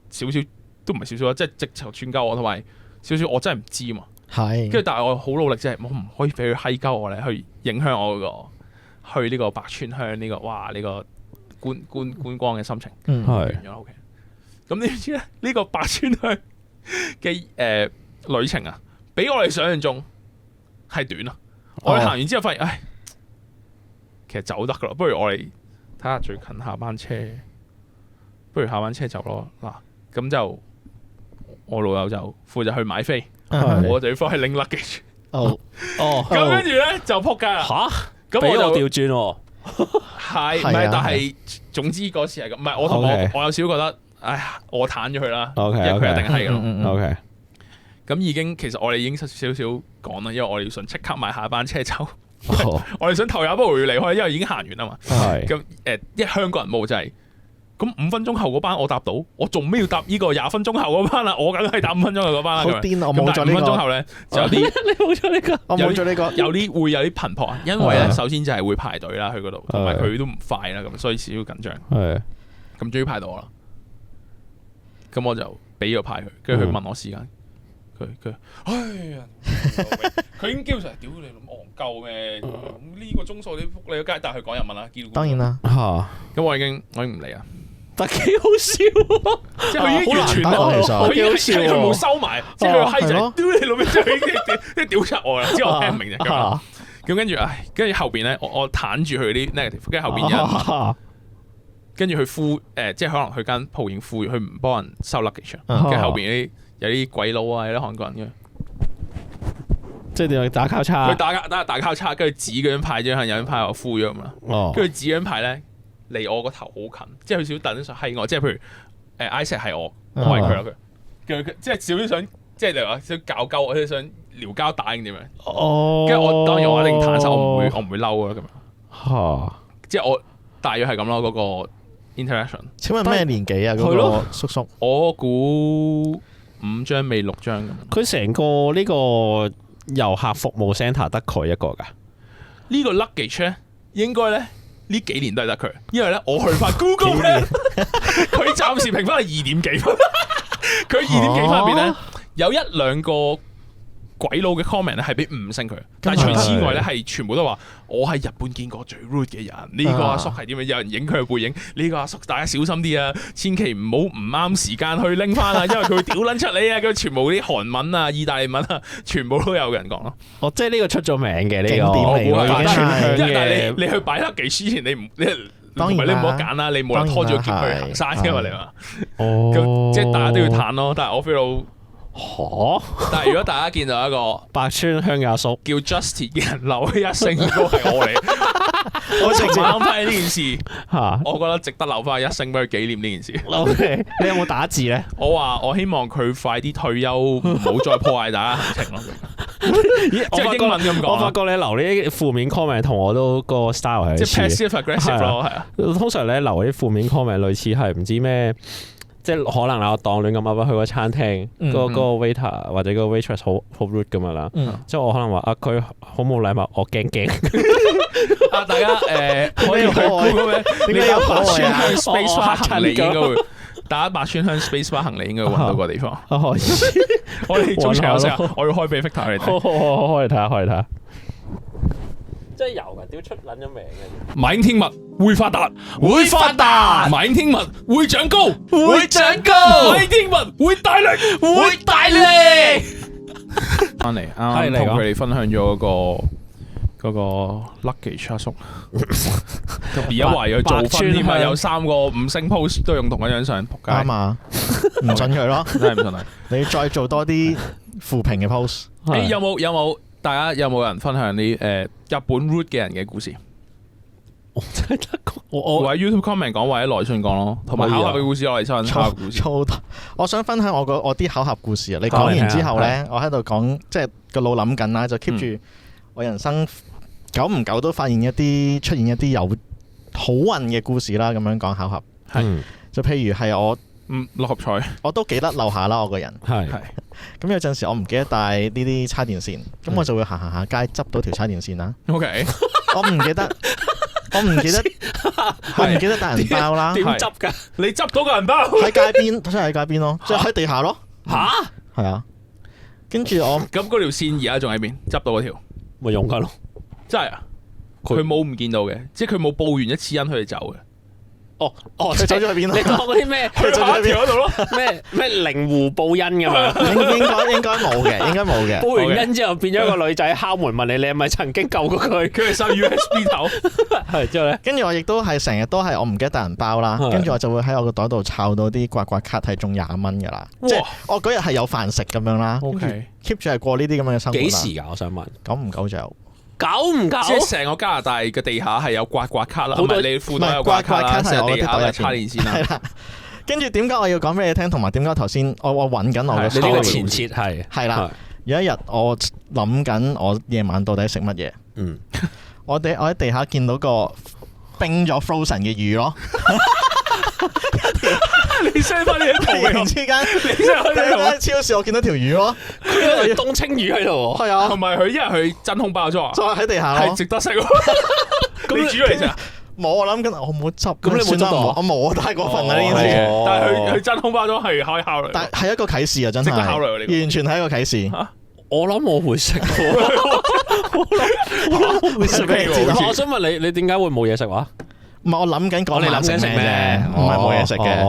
少少都唔係少少啦，即係直頭串交我，同埋少少我真係唔知嘛，跟住但係我好努力，即係我唔可以俾佢閪鳩我咧，去影響我嗰個去呢個白川鄉呢個哇呢個。觀光嘅心情，完咗 OK。咁你知咧？呢個白川鄉嘅旅程啊，比我哋想象中係短啊。我哋行完之後發現，其實走得噶啦。不如我哋睇下最近下班車，不如下班車走咯。嗱，咁就我老友就負責去買飛，我就要翻去拎 luggage。咁跟住咧就撲街啦。咁俾我調轉喎。係，唔係？但係總之嗰次係咁，唔係我有少少覺得，我彈咗佢啦，因為佢一定係噶咯。OK，咁已經其實我哋已經少少講啦，因為我哋要想即刻買下班車走，我哋想頭也不回離開，因為已經行完啊嘛。咁一香港人冇就係，咁5分鐘後嗰班我搭到，我仲咩要搭呢個20分鐘後嗰班啦？我梗係搭5分鐘後嗰班啦。好癲啊！我冇咗呢個。5分鐘後咧就有啲，你冇咗呢個，我冇咗呢個。有啲會有啲頻撲啊，因為咧首先就係會排隊啦，去嗰度，同埋佢都唔快啦，咁所以少少緊張。咁終於排到我啦，咁我就俾個牌佢，跟住佢問我時間，佢佢已經基本上屌你咁戇鳩咩？呢個鐘數你仆你個街，但係佢講日文啦，當然啦。咁我已經唔理啦。但幾好笑，即係佢已經完全佢冇收埋，即係佢閪仔屌你老味，即係佢已經屌柒我啦，之後我聽唔明就咁。咁跟住後邊咧，我彈住佢啲 negative， 跟住後邊有人問，跟住佢敷即係可能佢間鋪已經敷，佢唔幫人收 luggage， 跟住後邊有啲鬼佬啊，有啲韓國人嘅。即係點樣打交叉？佢打交叉，跟住指嗰張牌，有張牌我敷咗咁啦。跟住指嗰張牌咧，離我個頭好近，即係佢少等上係我，即係譬如Isaac 係我係佢啦佢，即係少少想，即係你話想搞鳩我，即係想撩交打定點樣？跟住我當然我一定坦手，我唔會嬲啊咁樣。即係我大約係咁咯，嗰個 interaction。請問咩年紀啊？嗰個叔叔，我估5張未6張咁。佢成個呢個遊客服務 centre 得佢一個㗎？呢個 luggage 咧，應該咧呢幾年都係得佢，因為咧我去翻 Google 咧，佢暫時評分係2點幾分，佢2點幾分入邊咧有1-2個鬼佬嘅 comment 咧係俾5星佢，但係除此之外咧係全部都話我係日本見過最 rude 嘅人，呢個阿叔係點樣？有人影佢嘅背影，呢個阿叔大家小心啲啊，千祈唔好唔啱時間去拎翻啊，因為佢會屌撚出你啊！佢全部啲韓文啊、意大利文啊，全部都有人講咯。哦，即係呢個出咗名嘅呢個，但係你去擺得幾之前，當然你唔好揀啦，你冇人拖住個喼去行山㗎嘛，你話？即係大家都要嘆咯，但係我 feel 到。但係如果大家見到一個白川鄉嘅阿叔叫 Justin 嘅人留一星都係我嚟，我直接諗翻呢件事，我覺得值得留翻一星俾佢紀念呢件事。Okay， 你有冇打字咧？我話我希望佢快啲退休，唔好再破壞大家行程咯。即係英文咁講，我發覺你留呢啲負面 comment 同我都個 style 係即係 passive aggressive 咯，係啊。通常咧留啲負面 comment 類似係唔知咩。即係可能我當亂咁噏去個餐廳，嗰個 waiter 或者個 waitress 好 rude 咁樣啦。即係我可能話佢好冇禮貌，我驚。大家可以去 Google 咩？你有白川鄉 Space Bar 行李應該會打白川鄉 Space Bar 行李應該會揾到個地方。我哋中場有時候我要開俾 Victor 嚟睇。開嚟睇下。真係有㗎，屌出撚咗名嘅。馬英天物會發達，馬英天物會長高，馬英天物會大力，翻嚟啱同佢哋分享咗嗰個 luggage 阿叔，而家話要做分添啊，有3個5星 post 都用同一張相，仆街啱啊，唔準佢咯，真係唔準你。你再做多啲負評嘅 post。有冇？大家有冇人分享啲日本 rude 嘅人嘅故事？我真係得我喺 YouTube comment 講，或者來信講咯，同埋巧合嘅故事我嚟收巧合故事。我想分享我啲巧合故事啊！你講完之後咧，我喺度講，即係個腦諗緊啦，就 keep 住我人生久唔久都發現出現一啲有好運嘅故事啦。咁樣講巧合，就譬如係我六合彩，我都記得漏下啦。我個人係咁有陣時我唔記得帶呢啲叉電線，咁我就會行下街執到條叉電線啦。OK， 我唔記得帶銀包啦。點執㗎？你執到個銀包喺街邊，真係喺街邊咯，即係喺地下咯。係啊。跟住我咁嗰條線而家仲喺邊？執到嗰條咪用緊咯。真係啊！佢冇唔見到嘅，即係佢冇報完一次因佢哋走嘅。佢走咗去邊咯？你當嗰啲咩？佢走咗去嗰度咯？咩靈狐報恩咁樣？應該冇嘅。報完恩之後變咗個女仔敲門問你係咪曾經救過佢？佢係收 USB 頭。係之後咧，跟住我亦都係成日都係我唔記得帶銀包啦。跟住我就會喺我個袋度摷到啲刮卡係中20蚊噶啦。即係我嗰日係有飯食咁樣啦。keep 住係過呢啲咁樣嘅生活。幾時㗎？我想問。久唔久就有。久唔久？即係成個加拿大嘅地下係有刮卡啦，唔係你褲袋有刮卡啦，成地下有叉電線啦。係啦，跟住點解我要講俾你聽，同埋點解頭先我揾緊我嘅？你呢個前設係啦。有一日我諗緊我夜晚到底食乜嘢？我喺地下見到個冰咗 frozen 嘅魚咯。你 send 翻呢啲圖，突然之間，你喺超市我見到條魚咯，佢有冬青魚喺度，係啊，同埋佢因為佢真空包裝，就喺地下係值得食。咁你煮嚟食？冇，我諗緊我冇執，咁你冇執到？我冇，太過分啦呢件事。但係佢真空包裝係可以考慮，但係一個啟示啊，真係考慮完全係一個啟示。我諗我會食，我會食。我想問你點解會冇嘢食話？唔係我諗緊講你諗緊食咩？唔係冇嘢食嘅。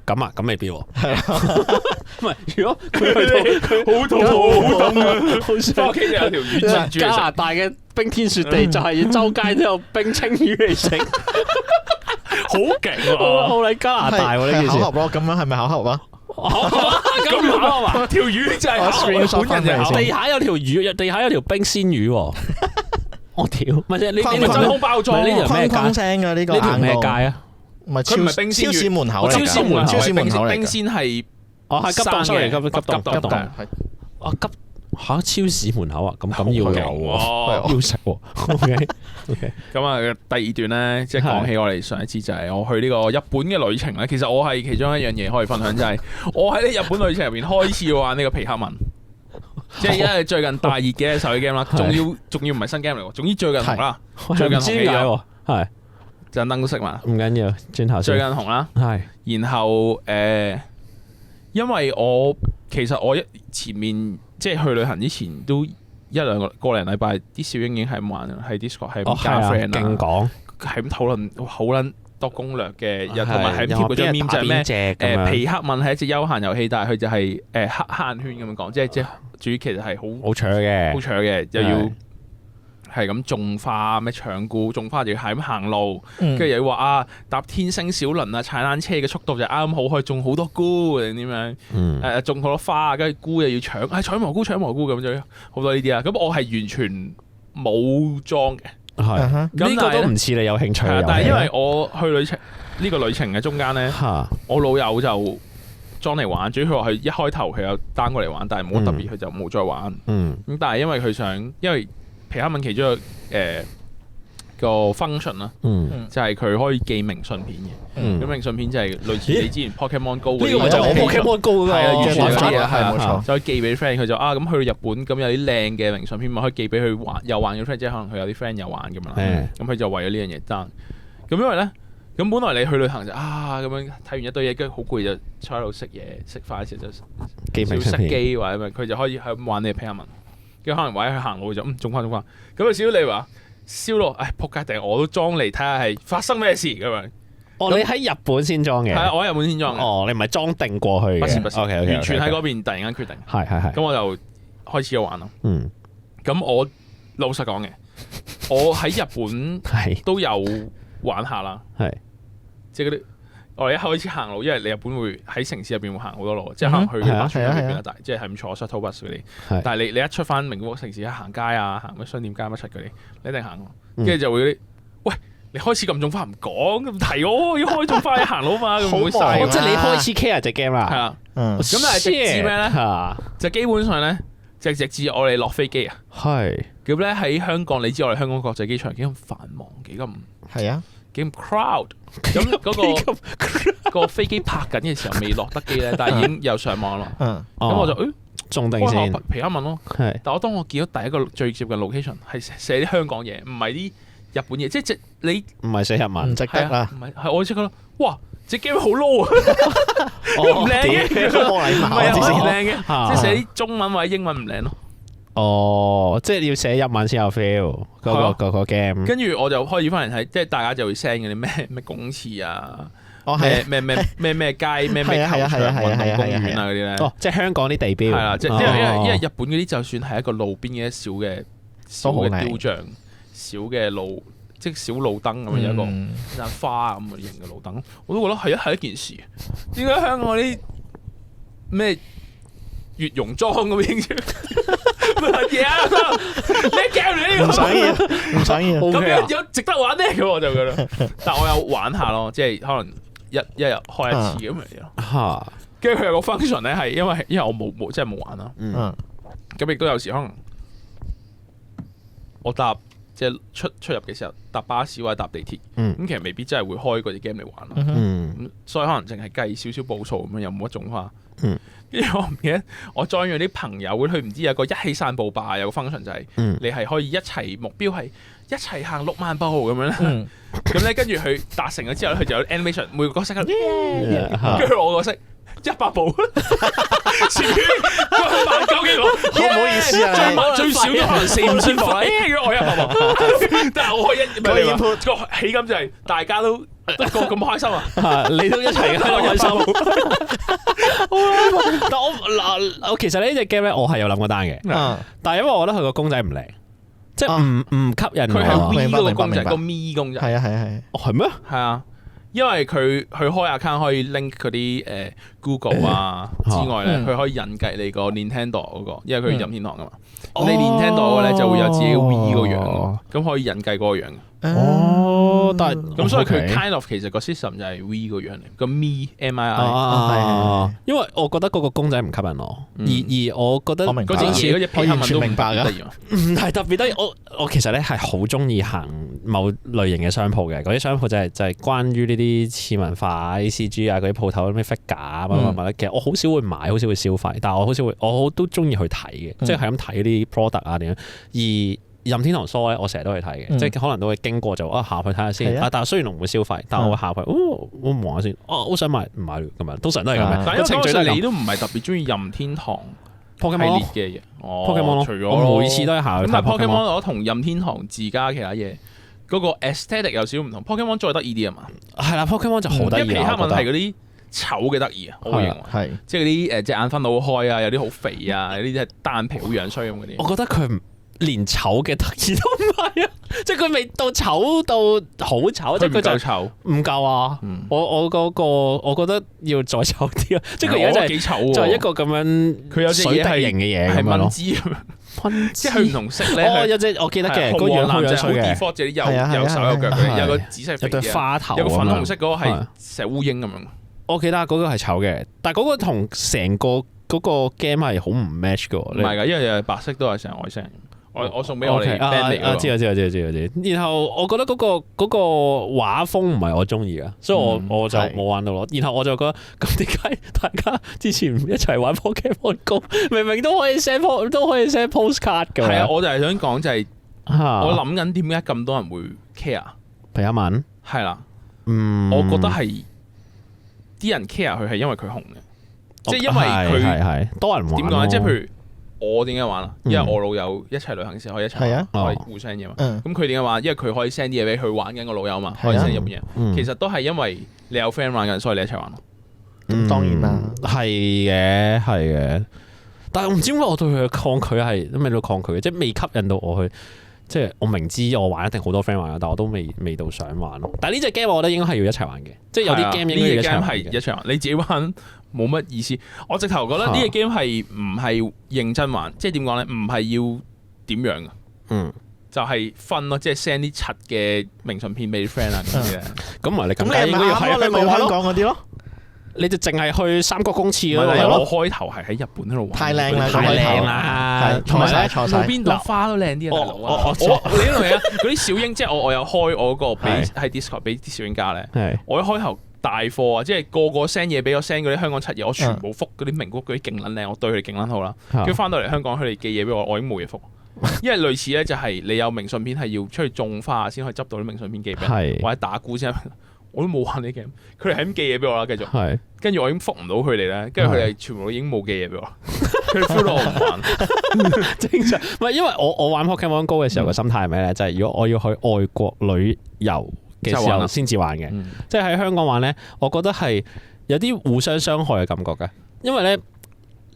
咁啊，咁未必喎。唔係，如果佢去到好肚好凍啊，翻屋企就有條魚加拿大嘅冰天雪地，就係周街都有冰青魚嚟食，好勁啊！好喺加拿大喎呢件事。巧合咯，咁樣係咪巧合啊？咁巧合啊！條魚就係本人地下有條魚，地下有條冰鮮魚。我屌，唔係你真空包裝，呢條咩街聲嘅呢個？呢條咩街啊？唔係超市門口，超市門口嚟。冰鮮係急凍，sorry，急凍係。急嚇！超市門口啊，咁要有要食喎。OK。咁啊，第二段咧，即係講起我哋上一次就係我去呢個日本嘅旅程咧。其實我係其中一樣嘢可以分享，就係我喺呢日本旅程入邊開始玩呢個皮克文。即係因為最近大熱嘅手機 game 啦，仲要唔係新 game 嚟喎，總之最近紅啦，最近紅起咗，係盞燈都識嘛，唔緊要，轉頭最近紅啦，係，然後因為其實我前面即係去旅行之前都一兩個零禮拜，啲小英已經係咁玩啦，喺 Discord 係咁加 friend 啦，勁講，係咁討論好撚多攻略嘅，又同埋係咁貼嗰張 meme 就係咩？皮克文係一隻休閒遊戲，但係佢就係黑眼圈咁樣講，即係主要其實係好扯嘅，好扯嘅，又要係咁種花咩搶菇，種花就要係咁行路，跟住又要話啊搭天星小輪啊踩單車嘅速度就啱啱好，可以種好多菇定點樣？種好多花，跟住菇又要搶，採蘑菇咁就好多呢啲啊！咁我係完全冇裝嘅。係，呢個都唔似你有興趣。但係因為我去呢個旅程嘅中間咧，我老友就裝嚟玩，主要佢話佢一開頭佢有 down 過嚟玩，但係冇乜特別，佢就冇再玩。咁但係因為佢想，因為皮克文其中個 function 啦，就係佢可以寄明信片嘅。咁明信片就係類似你之前 Pokemon Go 嗰啲，呢個就係 Pokemon Go 係啊，完全嗰啲嘢係冇錯，就可以寄俾 friend。佢就咁去到日本，咁有啲靚嘅明信片，咪可以寄俾佢有玩嘅 friend，即係可能佢有啲 friend 有玩咁樣。咁佢就為咗呢樣嘢爭。咁因為咧，咁本來你去旅行就咁樣睇完一堆嘢，跟住好攰就坐喺度食嘢食飯嘅時候就少熄機或者咩，佢就可以喺玩你嘅皮克文。跟住可能或者去行路就種翻。咁少你話燒到仆街，定我都裝嚟睇下係發生咩事咁樣。你喺日本先裝嘅？係啊，我喺日本先裝嘅。你唔係裝定過去嘅？不是，完全喺嗰邊突然間決定。係。咁我就開始咗玩咯。咁我老實講嘅，我喺日本都有玩下啦。即係嗰啲我哋一開始行路，因為你日本會喺城市入邊會行好多路，即係可能去白川嗰邊大，即係咁坐 shuttle bus 嗰啲。但係你一出翻名古屋城市，行街啊，行咩商店街乜柒嗰啲，你一定行。跟住就會嗰啲，喂，你開始咁種花唔講咁提我，要開種花你行路嘛，咁好晒。即係你開始 care 隻 game 啦。係啊。咁但係直至咩咧？就基本上咧，直至我哋落飛機啊。係。咁咧喺香港，你知我哋香港國際機場幾咁繁忙，幾咁係啊。幾咁 crowd，咁嗰個飛機拍緊嘅時候未落得機咧，但係已經有上網啦。咁我就中定先皮克文咯。但我當我見到第一個最接近 location 係寫啲香港嘢，唔係啲日本嘢，即係你唔係寫日文，唔值得啦。唔係我即刻咯，哇！隻 game 好 low 啊，唔靚嘅，冇禮貌，唔係唔靚嘅，即係寫啲中文或者英文唔靚咯。即係要寫日文先有 feel 嗰個 game。跟住我就開始翻嚟睇，即係大家就會 send 嗰啲咩公廁啊，咩街咩球場運動公園啊嗰啲咧。即係香港啲地標。係啦，即係因為日本嗰啲就算係一個路邊嘅小嘅雕像、小嘅路，即係小路燈咁樣，有一個盞花咁嘅型嘅路燈，我都覺得係一件事。點解香港啲咩月榕莊咁影出乜嘢啊？你夾你呢個唔想要，咁樣有值得玩呢？咁我就覺得，但我有玩下咯，即係可能一日開一次咁樣咯。跟住佢有個 function 咧，係因為我冇即係冇玩啦。咁亦都有時可能我搭即係出入嘅時候搭巴士或者搭地鐵，咁其實未必真係會開嗰隻 game 嚟玩咯。咁所以可能淨係計少少步數咁樣，又冇一種花。跟住我唔記得，我 join 咗啲朋友，佢唔知有個一起散步吧，有個 function 就係你係可以一齊目標係一齊行6萬步咁樣咧。咁咧跟住佢達成咗之後，佢就有 animation，每個角色跟住我角色100步，前邊1,900幾個，好唔好意思啊，最少都可能4,000-5,000貨啦。如果我一個，但係我可以個起感就係大家都個咁開心啊！你都一齊開心。但我其實呢隻 game 咧，我係有諗過單嘅，但係因為我覺得佢個公仔唔靚，即係唔吸引我。佢係 V 嗰個公仔，個咪公仔。係啊。哦，係咩？係啊。因為佢開 account 可以 link 嗰啲Google 啊之外咧，佢可以引計你個 Nintendo 嗰個，因為佢任天堂噶嘛。你 Nintendo 嗰個咧就會有自己 V 個樣，咁可以引計嗰個樣。但係咁所以佢 kind of 其實個 system 就係 V 個樣嚟，個 Mi MII。係。因為我覺得嗰個公仔唔吸引我，而我覺得嗰隻嘢嗰隻皮係咪都明白㗎？唔係特別得意。我其實咧係好中意行某類型嘅商鋪嘅，嗰啲商鋪就係關於呢啲次文化 ACG 啊嗰啲鋪頭咩 figure 啊乜乜其實我好少會買，好少會消費，但係我都中意去睇嘅，即係咁睇啲 product 啊點樣。而任天堂 show 咧，我成日都去睇嘅，即係可能都會經過就下去睇下先。但係雖然我唔會消費，但係我會下去，我望下先。好想買，唔買咁樣，通常都係咁樣。但係程序你都唔係特別中意任天堂系列嘅嘢。Pokemon 除咗我每次都係下去睇。但係 Pokemon 我同任天堂自家其他嘢嗰個 aesthetic 有少少唔同。Pokemon 再得意啲啊嘛。係啦 ，Pokemon 就好得意。皮克敏係嗰啲醜嘅得意啊，我認為係即係嗰啲隻眼分到好開啊，有啲好肥啊，有啲係單皮好樣衰咁嗰啲。我覺得佢連醜嘅得意都唔係啊，即係佢未到醜到好醜，即係佢就醜唔夠啊！我嗰個我覺得要再醜啲啊！即係佢而家就係就係一個咁樣，佢有隻嘢係型嘅嘢係蚊枝咁樣，即係佢唔同色咧。有隻我記得嘅，紅黃藍就好 default 嘅，有手有腳嘅，有個紫色有對花頭，有個粉紅色嗰個係成烏蠅咁樣。我記得嗰個係醜嘅，但係嗰個同成個嗰個 game 係好唔 match 嘅。唔係㗎，因為又係白色都係成外星。我送俾我哋 band 嚟㗎。知。然後我覺得嗰個畫風唔係我中意啊，所以我就冇玩到咯。然後我就覺得咁點解大家之前唔一齊玩 Pokemon Go， 明明都可以 send postcard 㗎。係啊，我就係想講就係我諗緊點解咁多人會 care 皮克敏係啦。我覺得係啲人 care 佢係因為佢紅嘅，即係因為佢係多人玩。點講咧？即係譬如。我點解玩啊？因為我老友一齊旅行時可以一齊玩，可以互 send 嘢嘛。咁佢點解玩？因為佢可以 send 啲嘢俾佢玩緊個老友嘛，可以 send 入面嘢。其實都係因為你有 friend 玩緊，所以你一齊玩咯。咁當然啦，係嘅。但係我唔知點解我對佢嘅抗拒係都未到抗拒嘅，即係未吸引到我去。即係我明知我玩一定好多 friend 玩，但我都未到想玩咯。但係呢隻 game 我覺得應該係要一齊玩嘅，即係有啲 game 應該要一齊玩。你自己玩冇乜意思。我直頭覺得呢隻 game 係唔係認真玩，即係點講咧？唔係要點樣嘅，就係分咯，即係 send 啲柒嘅明信片俾啲 friend 啊咁嘅。咁唔係你咁應該要喺香港嗰啲咯。你就淨係去三國公廁嗰度。我開頭係喺日本嗰度玩。太靚啦！錯晒，邊度花都靚啲啊！大佬啊！你明唔明啊？嗰啲小鷹，即係我有開我個俾喺 Discord 俾啲小鷹加咧。我一開頭大貨啊，即係個個 send 嘢俾我 send 嗰啲香港柒嘢，我全部覆嗰啲名谷嗰啲勁撚靚，我對佢哋勁撚好啦。跟住翻到嚟香港，佢哋寄嘢俾我，我已經冇嘢覆。因為類似咧，就係你有明信片係要出去種花先可以執到啲明信片寄俾人，或者打鼓先。我都冇玩呢 game，佢哋係咁寄嘢俾我啦，繼續。跟住我已經覆唔到佢哋咧，跟住佢哋全部都已經冇寄嘢俾我，佢哋 feel 到我唔玩。正常，唔係因為我玩 Pokemon Go 嘅時候個心態係咩咧？就係如果我要去外國旅遊嘅時候先至玩嘅，即係喺香港玩咧，我覺得係有啲互相傷害嘅感覺嘅，因為咧。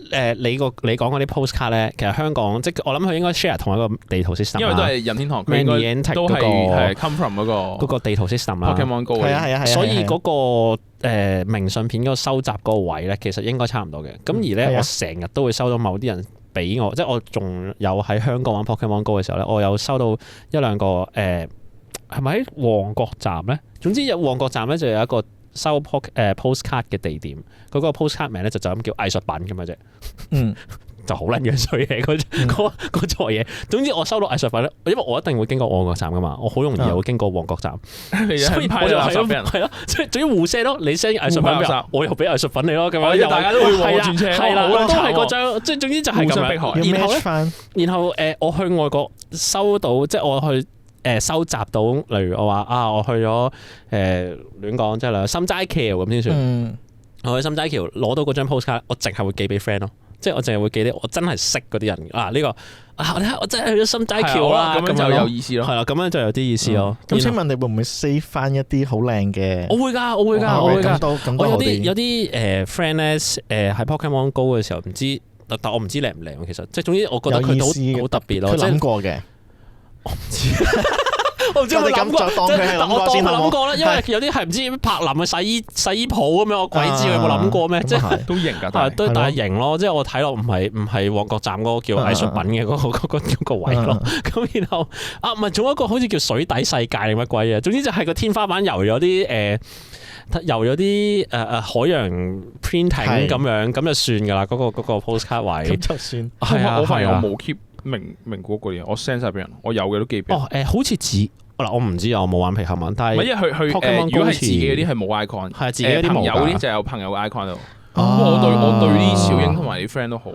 你講嗰啲 postcard 咧，其實香港即係我諗佢應該 share 同一個地圖 system， 因為都係任天堂，佢應該都係 come from 嗰個地圖 system 啦。Pokemon Go 係所以嗰個明信片嗰個收集嗰個位咧，其實應該差唔多嘅。咁而咧，我成日都會收到某啲人俾我，即係我仲有喺香港玩 Pokemon Go 嘅時候咧，我有收到一兩個係咪喺旺角站咧？總之有旺角站咧就有一個。收 postcard 嘅地點，嗰個 postcard 名咧就咁叫藝術品咁嘅啫，就好撚樣衰嘅嗰座嘢。總之我收到藝術品咧，因為我一定會經過旺角站噶嘛，我好容易又會經過旺角站，所以我就係咯，即係總之互 send 咯，你 send 藝術品我又俾藝術品你咯，咁樣大家都會轉車，係啦，都係嗰張，即係總之就係咁樣。然後我去外國收到，即係我去。收集到，例如我話我去咗亂講，即係深齋橋咁先算。我去心齋橋攞到嗰張 postcard，我淨係會寄俾 friend 咯，即係我淨係會寄啲我真係識嗰啲人啊呢個我真係去咗心齋橋啦，咁樣就有意思咯。係啦，咁樣就有啲意思咯。咁請問你會唔會 save 翻一啲好靚嘅？我會㗎。我有啲friend 咧喺 Pokemon Go 嘅時候唔知，但我唔知靚唔靚其實，即係總之我覺得佢好特別咯。佢諗過嘅，我唔知。我唔知有冇諗過，我當佢諗過啦，因為有啲係唔知柏林嘅洗衣鋪咁樣，我鬼知佢有冇諗過咩？即係都型㗎，但係型咯，即係我睇落唔係旺角站嗰個叫藝術品嘅嗰個位咯。咁然後唔係仲有一個好似叫水底世界定乜鬼嘢？總之就係個天花板油咗啲海洋 printing 咁樣，咁就算㗎啦。嗰個 postcard 位咁就算。我發現我冇 keep 名古屋嗰啲嘢，我 send 晒俾人，我有嘅都寄俾人。好似我唔知啊，我冇玩皮克文，但係因為佢如果係自己嗰啲係冇 icon， 係自己嗰啲朋友嗰啲就有朋友嘅 icon 度。我對啲小英同埋啲 friend 都好，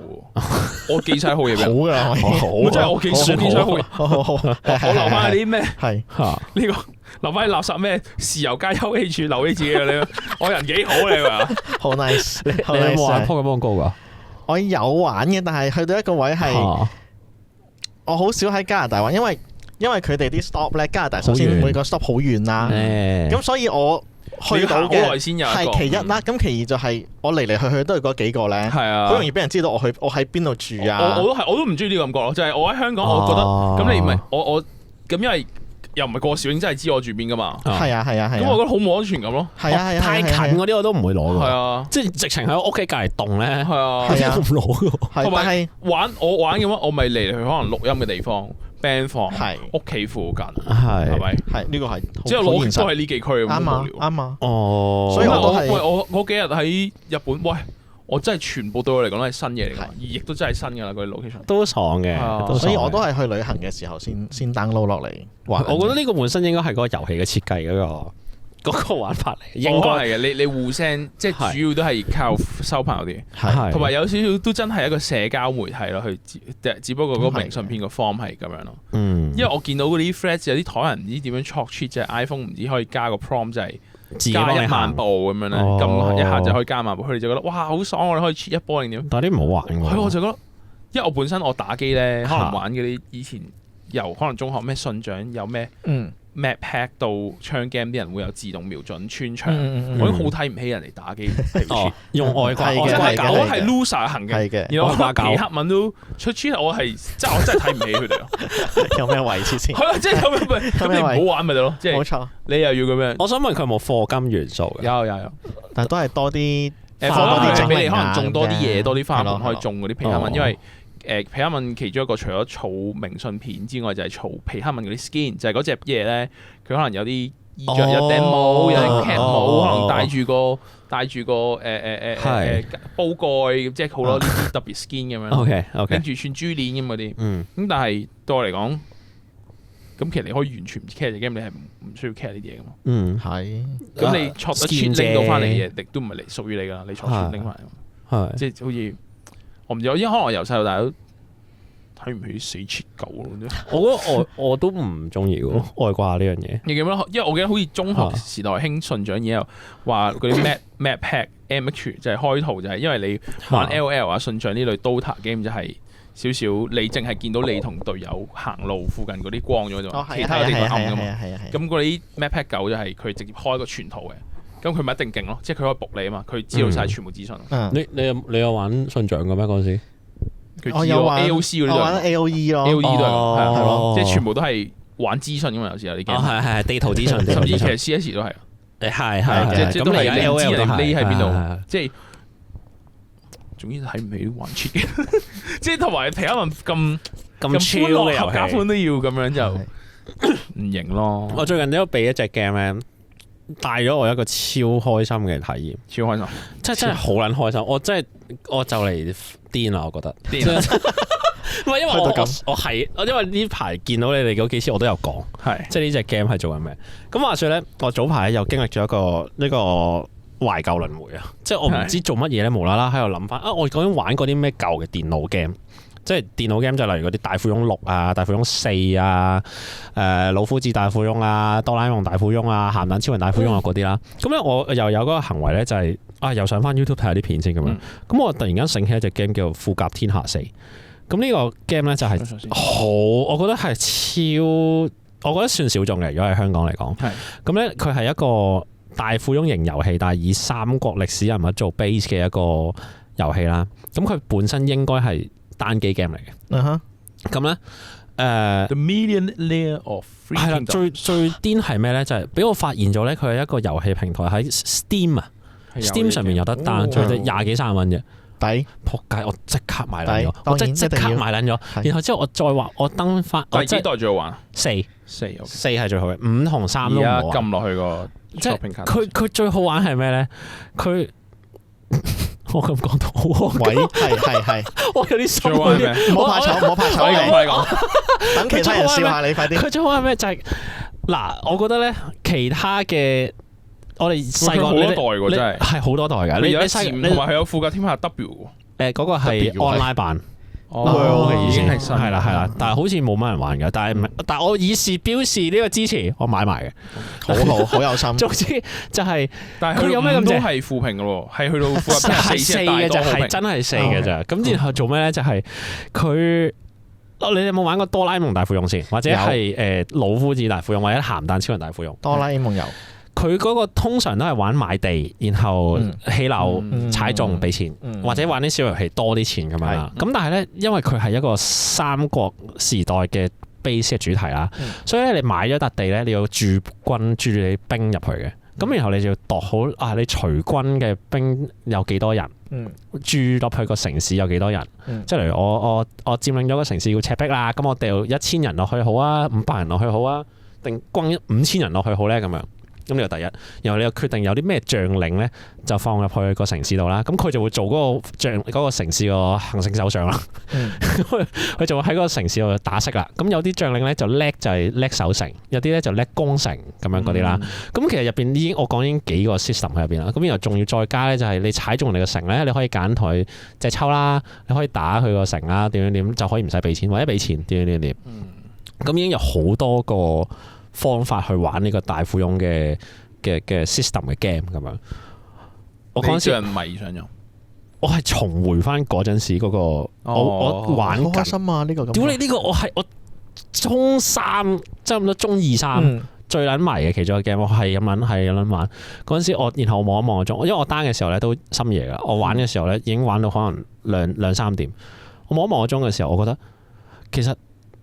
我寄晒好嘢俾人。好㗎，好真係我寄晒好嘢。我留翻啲咩？係呢個留翻啲垃圾咩？豉油加休憩處留俾自己嘅你，我人幾好你話？好 nice，你有冇玩 Pokemon Go 㗎？我有玩嘅，但係去到一個位係我好少喺加拿大玩，因為佢哋啲 stop 咧，加拿大首先每個 stop 好遠啦，咁所以我去到嘅係其一啦。咁其二就係我嚟嚟去去都係嗰幾個咧，好容易俾人知道我喺邊度住啊。我都唔中意呢個感覺咯，就係我喺香港，我覺得咁你唔係我咁，因為又唔係個小英真係知我住邊噶嘛。係啊，咁我覺得好冇安全感咯。係啊，太近嗰啲我都唔會攞㗎。係啊，即係直情喺屋企隔離棟咧。係啊，都唔攞㗎。同埋我玩嘅話，我咪嚟嚟去可能錄音嘅地方。band 房係屋企附近，係咪？係呢個係，即係攞都係呢幾區咁無聊。啱啊，所以我嗰幾日喺日本，喂，我真係全部對我嚟講都係新嘢嚟㗎，而亦都真係新㗎啦，嗰啲 location 都爽嘅，所以我都係去旅行嘅時候先 download 落嚟。我覺得呢個本身應該係嗰個遊戲嘅設計嗰個玩法嚟，應該係嘅。你互相即係主要都係靠收朋友啲，同埋有少少都真係一個社交媒體咯。佢只不過嗰個明信片個 form 係咁樣咯。因為我見到嗰啲 threads 有啲台人唔知點樣 cheat，即係 iPhone 唔知可以加個 prompt 就係加1萬步咁樣咧，撳一下就可以加1萬步。佢哋就覺得哇好爽，我哋可以 cheat 一波定點？但係啲唔好玩㗎。我就覺得，因為我本身我打機咧，可能玩嗰啲以前由可能中學咩信長有咩map hack 到槍 game 啲人會有自動瞄準穿牆，我已經好睇唔起人哋打機。用外掛我係 loser 行嘅，然後我皮克文都出穿，我真係睇唔起佢哋咯。有咩位置先？係啊，即係咁你唔好玩咪得咯。即係冇錯，你又要咁樣。我想問佢有冇課金元素嘅？有，但係都係多啲課金俾你可能種多啲嘢，多啲花盆可以種嗰啲皮克文，因為。皮克文其中一個除咗儲明信片之外，就係儲皮克文嗰啲 skin，就係嗰隻嘢咧，佢可能有啲衣着，有頂帽，有頂 cap 帽，可能戴住個煲蓋，即係好多呢啲特別 skin 咁樣。OK，跟住串珠鏈咁嗰啲。咁但係對我嚟講，咁其實你可以完全唔 care 隻 game，你係唔需要 care 呢啲嘢噶嘛。係。咁你錯得拎到翻嚟嘅嘢，亦都唔係屬於你噶，你錯拎翻嚟。即係好似。我唔知，因為可能我由細到大都睇唔起死切狗咯。我覺得我都唔中意外掛呢樣嘢。你記唔記得？因為我記得好似中學時代興信長嘢，話嗰啲 map hack MH 就係開圖，就係因為你玩 LOL 啊信長呢類 Dota game 就係少少你淨係見到你同隊友行路附近嗰啲光咗啫，其他地方暗噶嘛。咁嗰啲 map hack 狗就係佢直接開個全圖嘅。咁佢咪一定勁咯，即係佢可以仆你啊嘛，佢知道晒全部資訊。你有玩信長嘅咩嗰陣時？我有玩 AOC 嗰啲，我玩 AOE 咯 ，AOE 都係咯，即係全部都係玩資訊噶嘛，有時有啲 game。係地圖資訊，甚至其實 CS 都係。係即係都係你知人匿喺邊度，即係總之睇唔起玩 cheat 嘅，即係同埋皮克文咁歡樂合家歡都要咁樣就唔型咯。我最近都有俾一隻 game 咧。帶咗我一個超開心嘅體驗，超開心，真係好撚開心！我就嚟癲啦，我覺得癲。唔係因為我因為呢排見到你哋嗰幾次，我都有講，即係呢隻 game 係做緊咩？咁話說咧，我早排又經歷咗呢個懷舊輪迴啊！即係我唔知做乜嘢咧，無啦啦喺度諗翻啊！我究竟玩過啲咩舊嘅電腦 game？即係電腦 game 就例如嗰啲大富翁6啊、大富翁4啊、老夫子大富翁啊、哆啦 A 夢大富翁啊、鹹蛋超人大富翁啊嗰啲啦。咁咧我又有嗰個行為咧就係又上翻 YouTube 睇下啲片先咁樣。咁我突然間醒起一隻 game 叫《富甲天下4》。咁呢個 game 咧就係好，我覺得係超，我覺得算小眾嘅。如果喺香港嚟講，咁咧佢係一個大富翁型遊戲，但係以三國歷史人物做 base 嘅一個遊戲啦。咁佢本身應該係單機 game 嚟嘅。咁咧The Million Layer of Free Kingdom 係啦，最癲係咩咧？就係俾我發現咗咧，佢係一個遊戲平台喺 Steam 啊，Steam 上面有得 down，最低20幾30蚊啫。仆街！我即刻買撚咗，我即刻買撚咗。然後之後我再話我登翻，第幾代最好玩？4係最好嘅，5同3都唔好。撳落去個即係佢最好玩係咩咧？佢我咁講到好喂，係，我有啲心唔好怕醜，快講，等其他人笑下你快啲。佢最好係咩？就係嗱，我覺得咧，其他嘅。我哋細個好多代喎，真係係好多代㗎。你細同埋佢有富甲天下 W 嗰個係 online 版嘅已經係係啦，但係好似冇乜人玩㗎。但係我以示表示呢個支持，我買埋嘅，好有心。總之就係，但係佢有咩咁都係負評㗎喎，係去到富甲天下4嘅就係真係4嘅咋。咁然後做咩咧？就係佢。你有冇玩過哆啦 A 夢大富翁先？或者係老夫子大富翁，或者鹹蛋超人大富翁？哆啦 A 夢有。佢嗰個通常都係玩買地，然後起樓、踩中俾錢，或者玩啲小遊戲多啲錢咁樣啦。咁但係咧，因為佢係一個三國時代嘅 base 嘅主題啦，所以咧你買咗笪地咧，你要駐軍駐你兵入去嘅。咁然後你就要度好你隨軍嘅兵有幾多人，駐落去個城市有幾多人。即係例如我佔領咗個城市要赤壁啦，咁我掉1000人落去好啊，500人落去好啊，定轟5000人落去好咧咁樣。咁呢個第一，然後你又決定有啲咩將領咧，就放入去個城市度啦。咁佢就會做嗰個城市個行政首相啦。佢就會喺嗰個城市度打骰啦。咁有啲將領咧就係叻守城，有啲咧就叻攻城咁樣嗰啲啦。咁其實入邊已經幾個 system 喺入邊啦。咁然後仲要再加咧，就係你踩中人哋個城咧，你可以揀同佢隻抽啦，你可以打佢個城啦，點就可以唔使俾錢，或者俾錢點。咁已經有好多個方法去玩呢個大富翁嘅 system 嘅 game 咁樣。我嗰陣時迷上咗，我係重回翻嗰陣時嗰個我玩緊。好開心啊！呢個咁。屌你呢個我中3差唔多中2、3最撚迷嘅其中一個 game，我係咁撚玩。嗰陣時然後我望一望個鐘，因為我 down 嘅時候咧都深夜噶，我玩嘅時候咧已經玩到可能2、3點。我望一望個鐘嘅時候，我覺得其實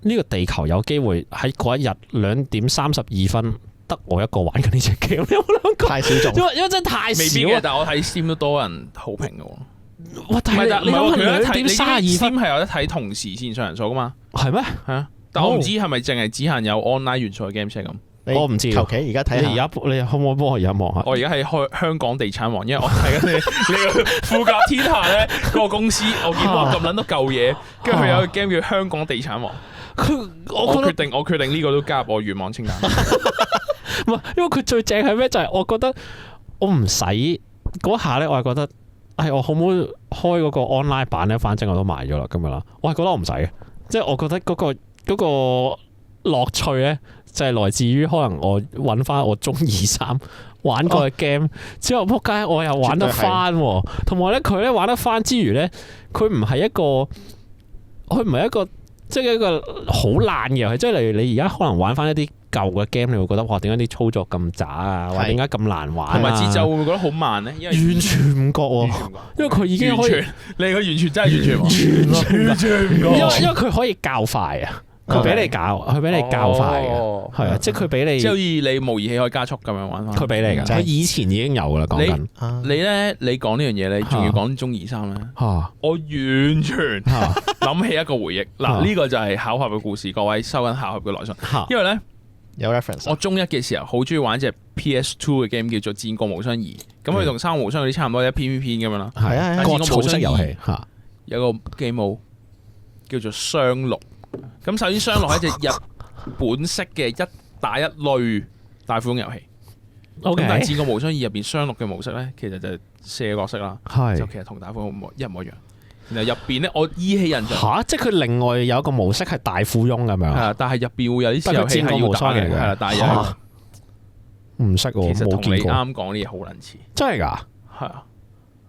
呢個地球有機會喺嗰一日2點32分得我一個玩緊呢隻 game，你有冇諗過？太小眾，因為真係太少。未必嘅，但係我睇 Steam 都多人好評嘅喎。哇！但係你諗下2點32分係有得睇同時線上人數噶嘛？係咩？係啊，但我唔知係咪淨係只限有 online 元素嘅 game 先咁。我唔知。求其而家睇下。你可唔可以幫我而家望下？我而家係香港地產王，因為我睇緊你個富甲天下咧個公司，我見到咁撚多舊嘢，跟住佢有個 game 叫香港地產王。我決定呢個都加入我願望清單。唔係，因為佢最正係咩？就係我覺得我唔使嗰下咧，我係覺得，我可唔可以開嗰個 online 版咧？反正我都買咗啦，今日啦，我係覺得我唔使嘅，即係我覺得嗰個樂趣咧，就係來自於可能我揾翻我中2、3玩過嘅 game 之後，仆街我又玩得翻，同埋咧佢咧玩得翻之餘咧，佢唔係一個即係一個好爛嘅遊戲，即係例如你而家可能玩翻一啲舊嘅 game，你會覺得哇，點解啲操作咁渣啊？或者點解咁難玩啊？同埋節奏會唔會覺得好慢咧？完全唔覺喎，因為佢已經可以，你個完全真係完全唔覺，因為佢可以較快啊！佢俾你較快嘅，係啊，即係佢俾你，即係好似你模擬器可以加速咁樣玩翻。佢俾你㗎，佢以前已經有噶啦。講緊你講呢樣嘢咧，仲要講中2、3咧，我完全諗起一個回憶。嗱，呢個就係巧合嘅故事，各位收緊巧合嘅來信。因為咧有 reference，我中1嘅時候好中意玩一隻 PS2 嘅 game 叫做《戰國無雙2》，咁佢同《三國無雙》嗰啲差唔多，一篇咁樣啦。係啊，國草式遊戲有個 game 叫做雙陸。咁首先雙陸係一隻日本式嘅一打一類大富翁遊戲。咁但係《戰國無雙2》入邊雙陸嘅模式咧，其實就係4個角色啦，就其實同大富翁一模一樣。然後入邊咧，我依稀印象嚇，即係佢另外有一個模式係大富翁咁樣。係啊，但係入邊會有啲小遊戲係要打嘅，係啦，但係又唔識喎，其實同你冇見過。啱講啲嘢好撚似，真係㗎？係啊。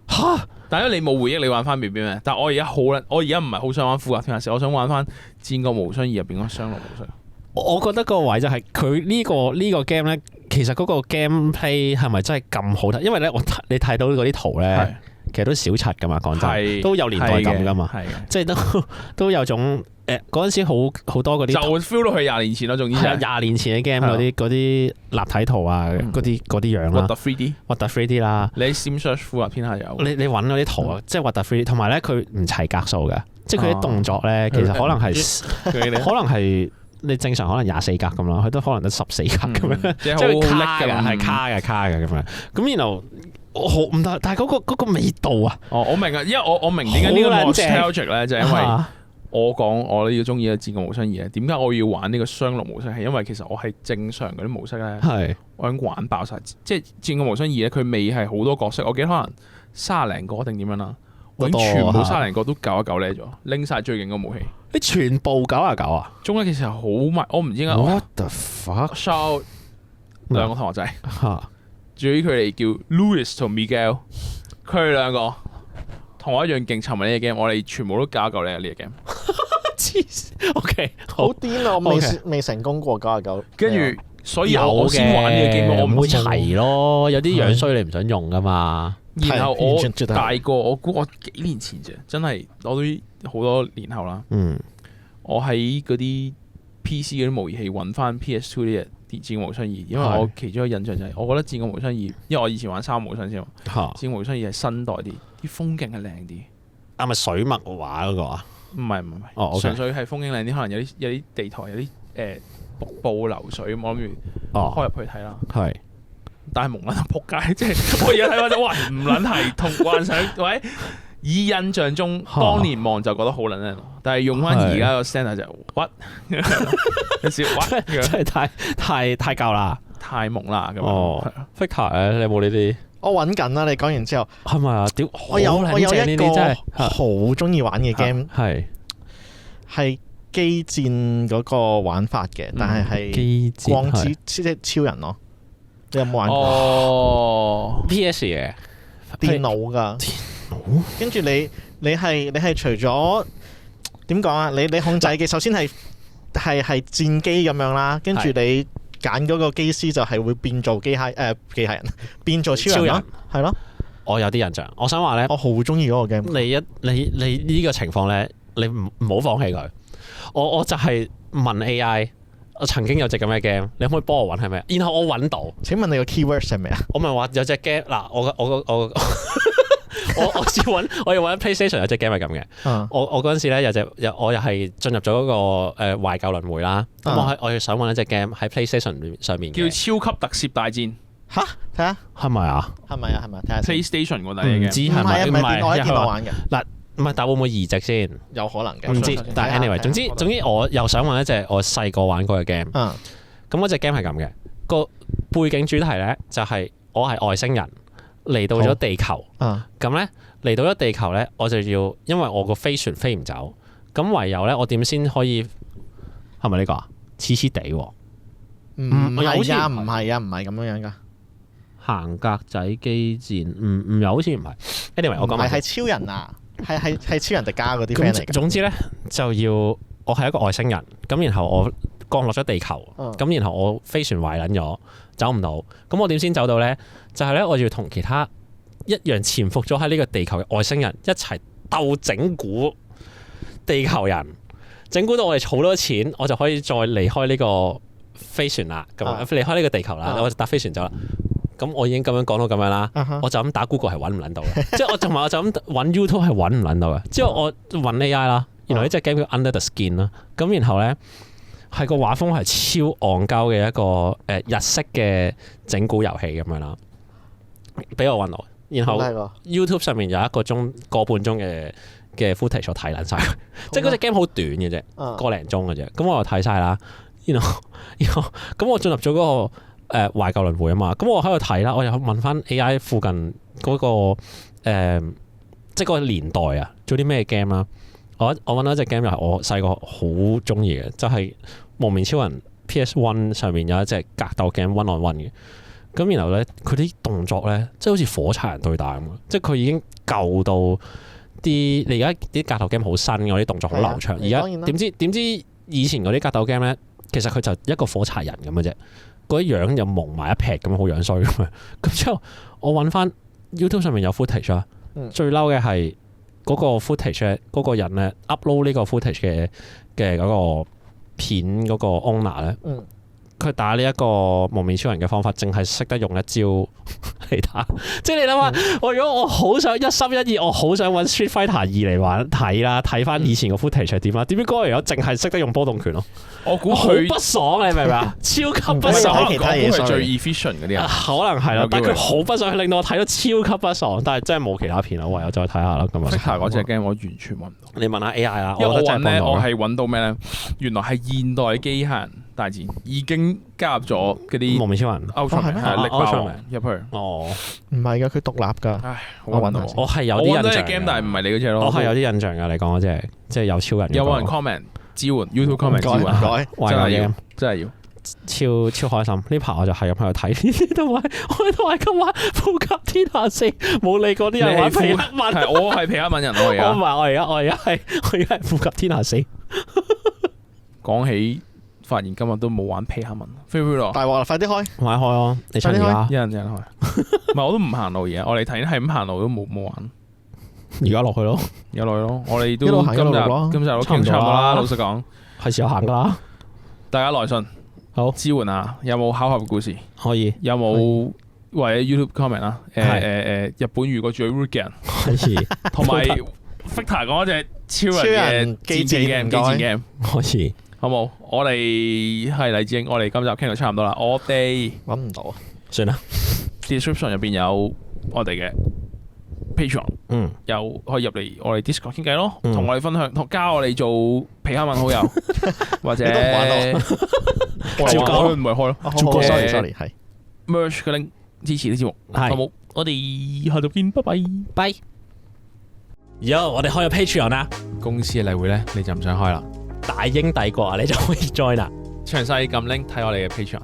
嚇！但係你冇回憶，你玩翻 BB 咩？但係我而家唔係好想玩富甲天下，我想玩翻《戰國無雙2》入邊嗰個雙龍模式。我覺得個位就係佢呢個 game 咧，其實嗰個 gameplay 係咪真係咁好睇？因為咧，你睇到嗰啲圖咧，其實都小柒噶嘛，講真，都有年代感噶嘛，即係都有種嗰陣時好多嗰啲就 feel 到佢20年前咯，總之係20年前嘅 game 嗰啲立體圖啊，嗰啲樣啦，核突 3D 啦，你 Steam Search 富甲天下有，你揾嗰啲圖啊，即係核突 3D，同埋咧佢唔齊格數嘅，即係佢啲動作咧，其實可能係。你正常可能24格咁啦，佢都可能得14格咁樣，即係卡嘅，係卡嘅咁樣。咁然後唔得，但係嗰個味道啊！我明啊，因為我明點解呢個 nostalgic 咧，就係因為我講我呢個中意嘅戰國無雙2咧，點解我要玩呢個雙龍模式？係因為其實我係正常嗰啲模式咧，我已經玩爆晒。即係戰國無雙2咧，佢未係好多角色，我記得可能30零個定點樣啦。我已經全部30零個都99叻咗，拎晒最勁嘅武器。你全部99啊？中間其實好密，我唔知點解。What the fuck？ shout 兩個同學仔，至於佢哋叫 Louis 同 Miguel， 佢哋兩個同我一樣勁沉迷呢個 game， 我哋全部都99叻呢個 game。黐線 ，OK， 好癲啊！我未成功過99。跟住，所以我先玩呢個 game， 我唔會齊咯。有啲樣衰你唔想用噶嘛。然後我大個，我估我幾年前啫，真係我都好多年後啦。我喺嗰啲 PC 嗰啲模擬器揾翻 PS2 啲《戰國無雙2》，因為我其中一個印象就係，我覺得《戰國無雙2》，因為我以前玩三國無雙先嘛，《戰國無雙2》係新代啲，啲風景係靚啲。係咪水墨畫嗰個啊？唔係，純粹係風景靚啲，可能有啲地台有啲瀑布流水，我諗住開入去睇啦。係。但係蒙撚到撲街，即係我而家睇翻就哇唔撚係同幻想，或者以印象中當年望就覺得好撚靚，但係用翻而家個 standard 就屈，有時屈，真係太舊啦，太蒙啦咁。Victor 你有冇呢啲？我揾緊啦，你講完之後係咪啊？屌，我有一個好中意玩嘅 game，係機戰嗰個玩法嘅，但係光之即係超人咯。你有冇玩過？PS 嘅電腦㗎，跟住你係除咗點講啊？你控制嘅首先係戰機咁樣啦，跟住你揀嗰個機師就係會變做機械人，變做超人，係咯。我有啲印象，我想話咧，我好中意嗰個 game。你呢個情況咧，你唔好放棄佢。我就係問 AI。我曾經有隻咁嘅 game，你可唔可以幫我揾係咩？然後我揾到。請問你個 keywords 係咩啊？我咪話有隻 game 嗱，我要揾 PlayStation 有隻 game 係咁嘅。我嗰陣時咧我又係進入咗嗰個懷舊輪迴啦。咁我想揾一隻 game 喺 PlayStation 上面叫超級特攝大戰。吓，睇下係咪啊？係咪啊？睇下 PlayStation 嗰啲嘅。唔知係咪？唔係我喺電腦玩嘅。嗱。唔係，但會唔會移植先？有可能嘅，唔知。但係 anyway，總之我又想玩一隻我細個玩過嘅 game。咁嗰隻 game 係咁嘅，個背景主題咧就係我係外星人嚟到咗地球。咁咧嚟到咗地球咧，我就要因為我個飛船飛唔走，咁唯有咧我點先可以係咪呢個啊？黐黐地喎。唔係啊，唔係咁樣㗎。行格仔機戰，唔又好似唔係。anyway， 我講埋係超人啊。係超人迪迦嗰啲 friend 嚟嘅。總之咧就要我係一個外星人，咁然後我降落咗地球，咁然後我飛船壞撚咗，走唔到，咁我點先走到咧？就係咧我要同其他一樣潛伏咗喺呢個地球嘅外星人一齊鬥整蠱地球人，整蠱到我哋儲多錢，我就可以再離開呢個飛船啦，咁離開呢個地球啦，我就搭飛船走啦。咁我已經咁樣講到咁樣啦，我就咁打 Google 係揾唔撚到嘅，即係我就咁揾 YouTube 係揾唔撚到嘅。之後我揾 AI 啦，原來呢隻 game 叫 Under the Skin 啦，咁然後咧係個畫風係超戇鳩嘅一個日式嘅整蠱遊戲咁樣啦，俾我揾到。然後 YouTube 上面有1個半鐘嘅 footage 我睇撚晒，即係嗰隻 game 好短嘅啫，個零鐘嘅啫。咁我又睇晒啦，然後咁我進入咗嗰個懷舊輪迴啊嘛，咁我喺度睇啦，我又問翻 AI 附近嗰個即係個年代啊，做啲咩 game 啦？我揾到一隻 game 又係我細個好中意嘅，就係幪面超人 PS1 上面有一隻格鬥 game One on One 嘅。咁然後咧，佢啲動作咧，即係好似火柴人對打咁，即係佢已經舊到啲。你而家啲格鬥 game 好新嘅，啲動作好流暢。而家點知以前嗰啲格鬥 game 咧，其實佢就一個火柴人咁嘅啫，嗰啲樣又蒙埋一劈咁樣，好樣衰咁樣。咁之後我揾翻 YouTube 上面有 footage 啦，最嬲嘅係嗰個 footage 咧，嗰個人咧 upload 呢個 footage 嘅嗰個片嗰個 owner 咧。佢打呢一個幪面超人嘅方法，淨係識得用一招嚟打。即係你諗下，如果我好想一心一意，我好想揾 Street Fighter 2嚟玩睇啦，睇翻以前個 footage 係點啦。點知嗰個人淨係識得用波動拳咯。我估佢不爽，你明唔明啊？超級不爽。其他嘢係最 efficient 嗰啲啊。可能係啦，但係佢好不爽，令到我睇到超級不爽。但係真係冇其他片啦，唯有再睇下啦。咁啊。Fighter 嗰隻 game 我完全揾唔到。你問下 AI 啦，因為我揾咧，我係揾到咩咧？原來係現代機械人大戰已經加入咗嗰啲幪面超人 Ultraman 係力爆入去。哦，唔係㗎，佢獨立㗎。唉，我揾到。我係有啲印象。我揾到隻 game，但係唔係你嗰隻咯。我係有啲印象㗎，你講嗰隻即係有超人。有冇人 comment 支援 YouTube comment 支援？真係要，真係要。超開心！呢排我就係咁喺度睇呢啲，同埋我都係咁玩《富甲天下4》，冇理過啲人玩皮克文。係我係皮克文人咯，而家。我而家係《富甲天下4》。講起，發現今日都冇玩皮克文，飛飛咯。大鑊啦！快啲開，快開咯！你出嚟啦！一人開。唔係我都唔行路而家，我哋睇係咁行路都冇玩。而家落去咯，而家落去咯。我哋都今日都差唔多啦。老實講，係時候行噶啦。大家來信。好支援啊！有冇巧合嘅故事？可以。有冇或者 YouTube comment 啦？日本遇過最 rude 嘅人，可以。同埋 Victor 講嗰隻超人嘅機戰 game，可以。好冇？我哋係黎智英，我哋今集傾到差唔多啦。我哋揾唔到啊，算啦。Description 入邊有我哋嘅 Patreon，又可以入嚟我哋 Discord 傾偈咯，同我哋分享，加我哋做皮克文好友，或者。照講唔係開咯，照講 sorry 係 merge 嘅 link 支持啲節目，好冇？我哋下度見，拜拜拜。我哋開咗 Patreon 啦，公司嘅例會咧你就唔想開啦，大英帝國啊你就可以 join 啦，詳細撳 link 睇我哋嘅 Patreon。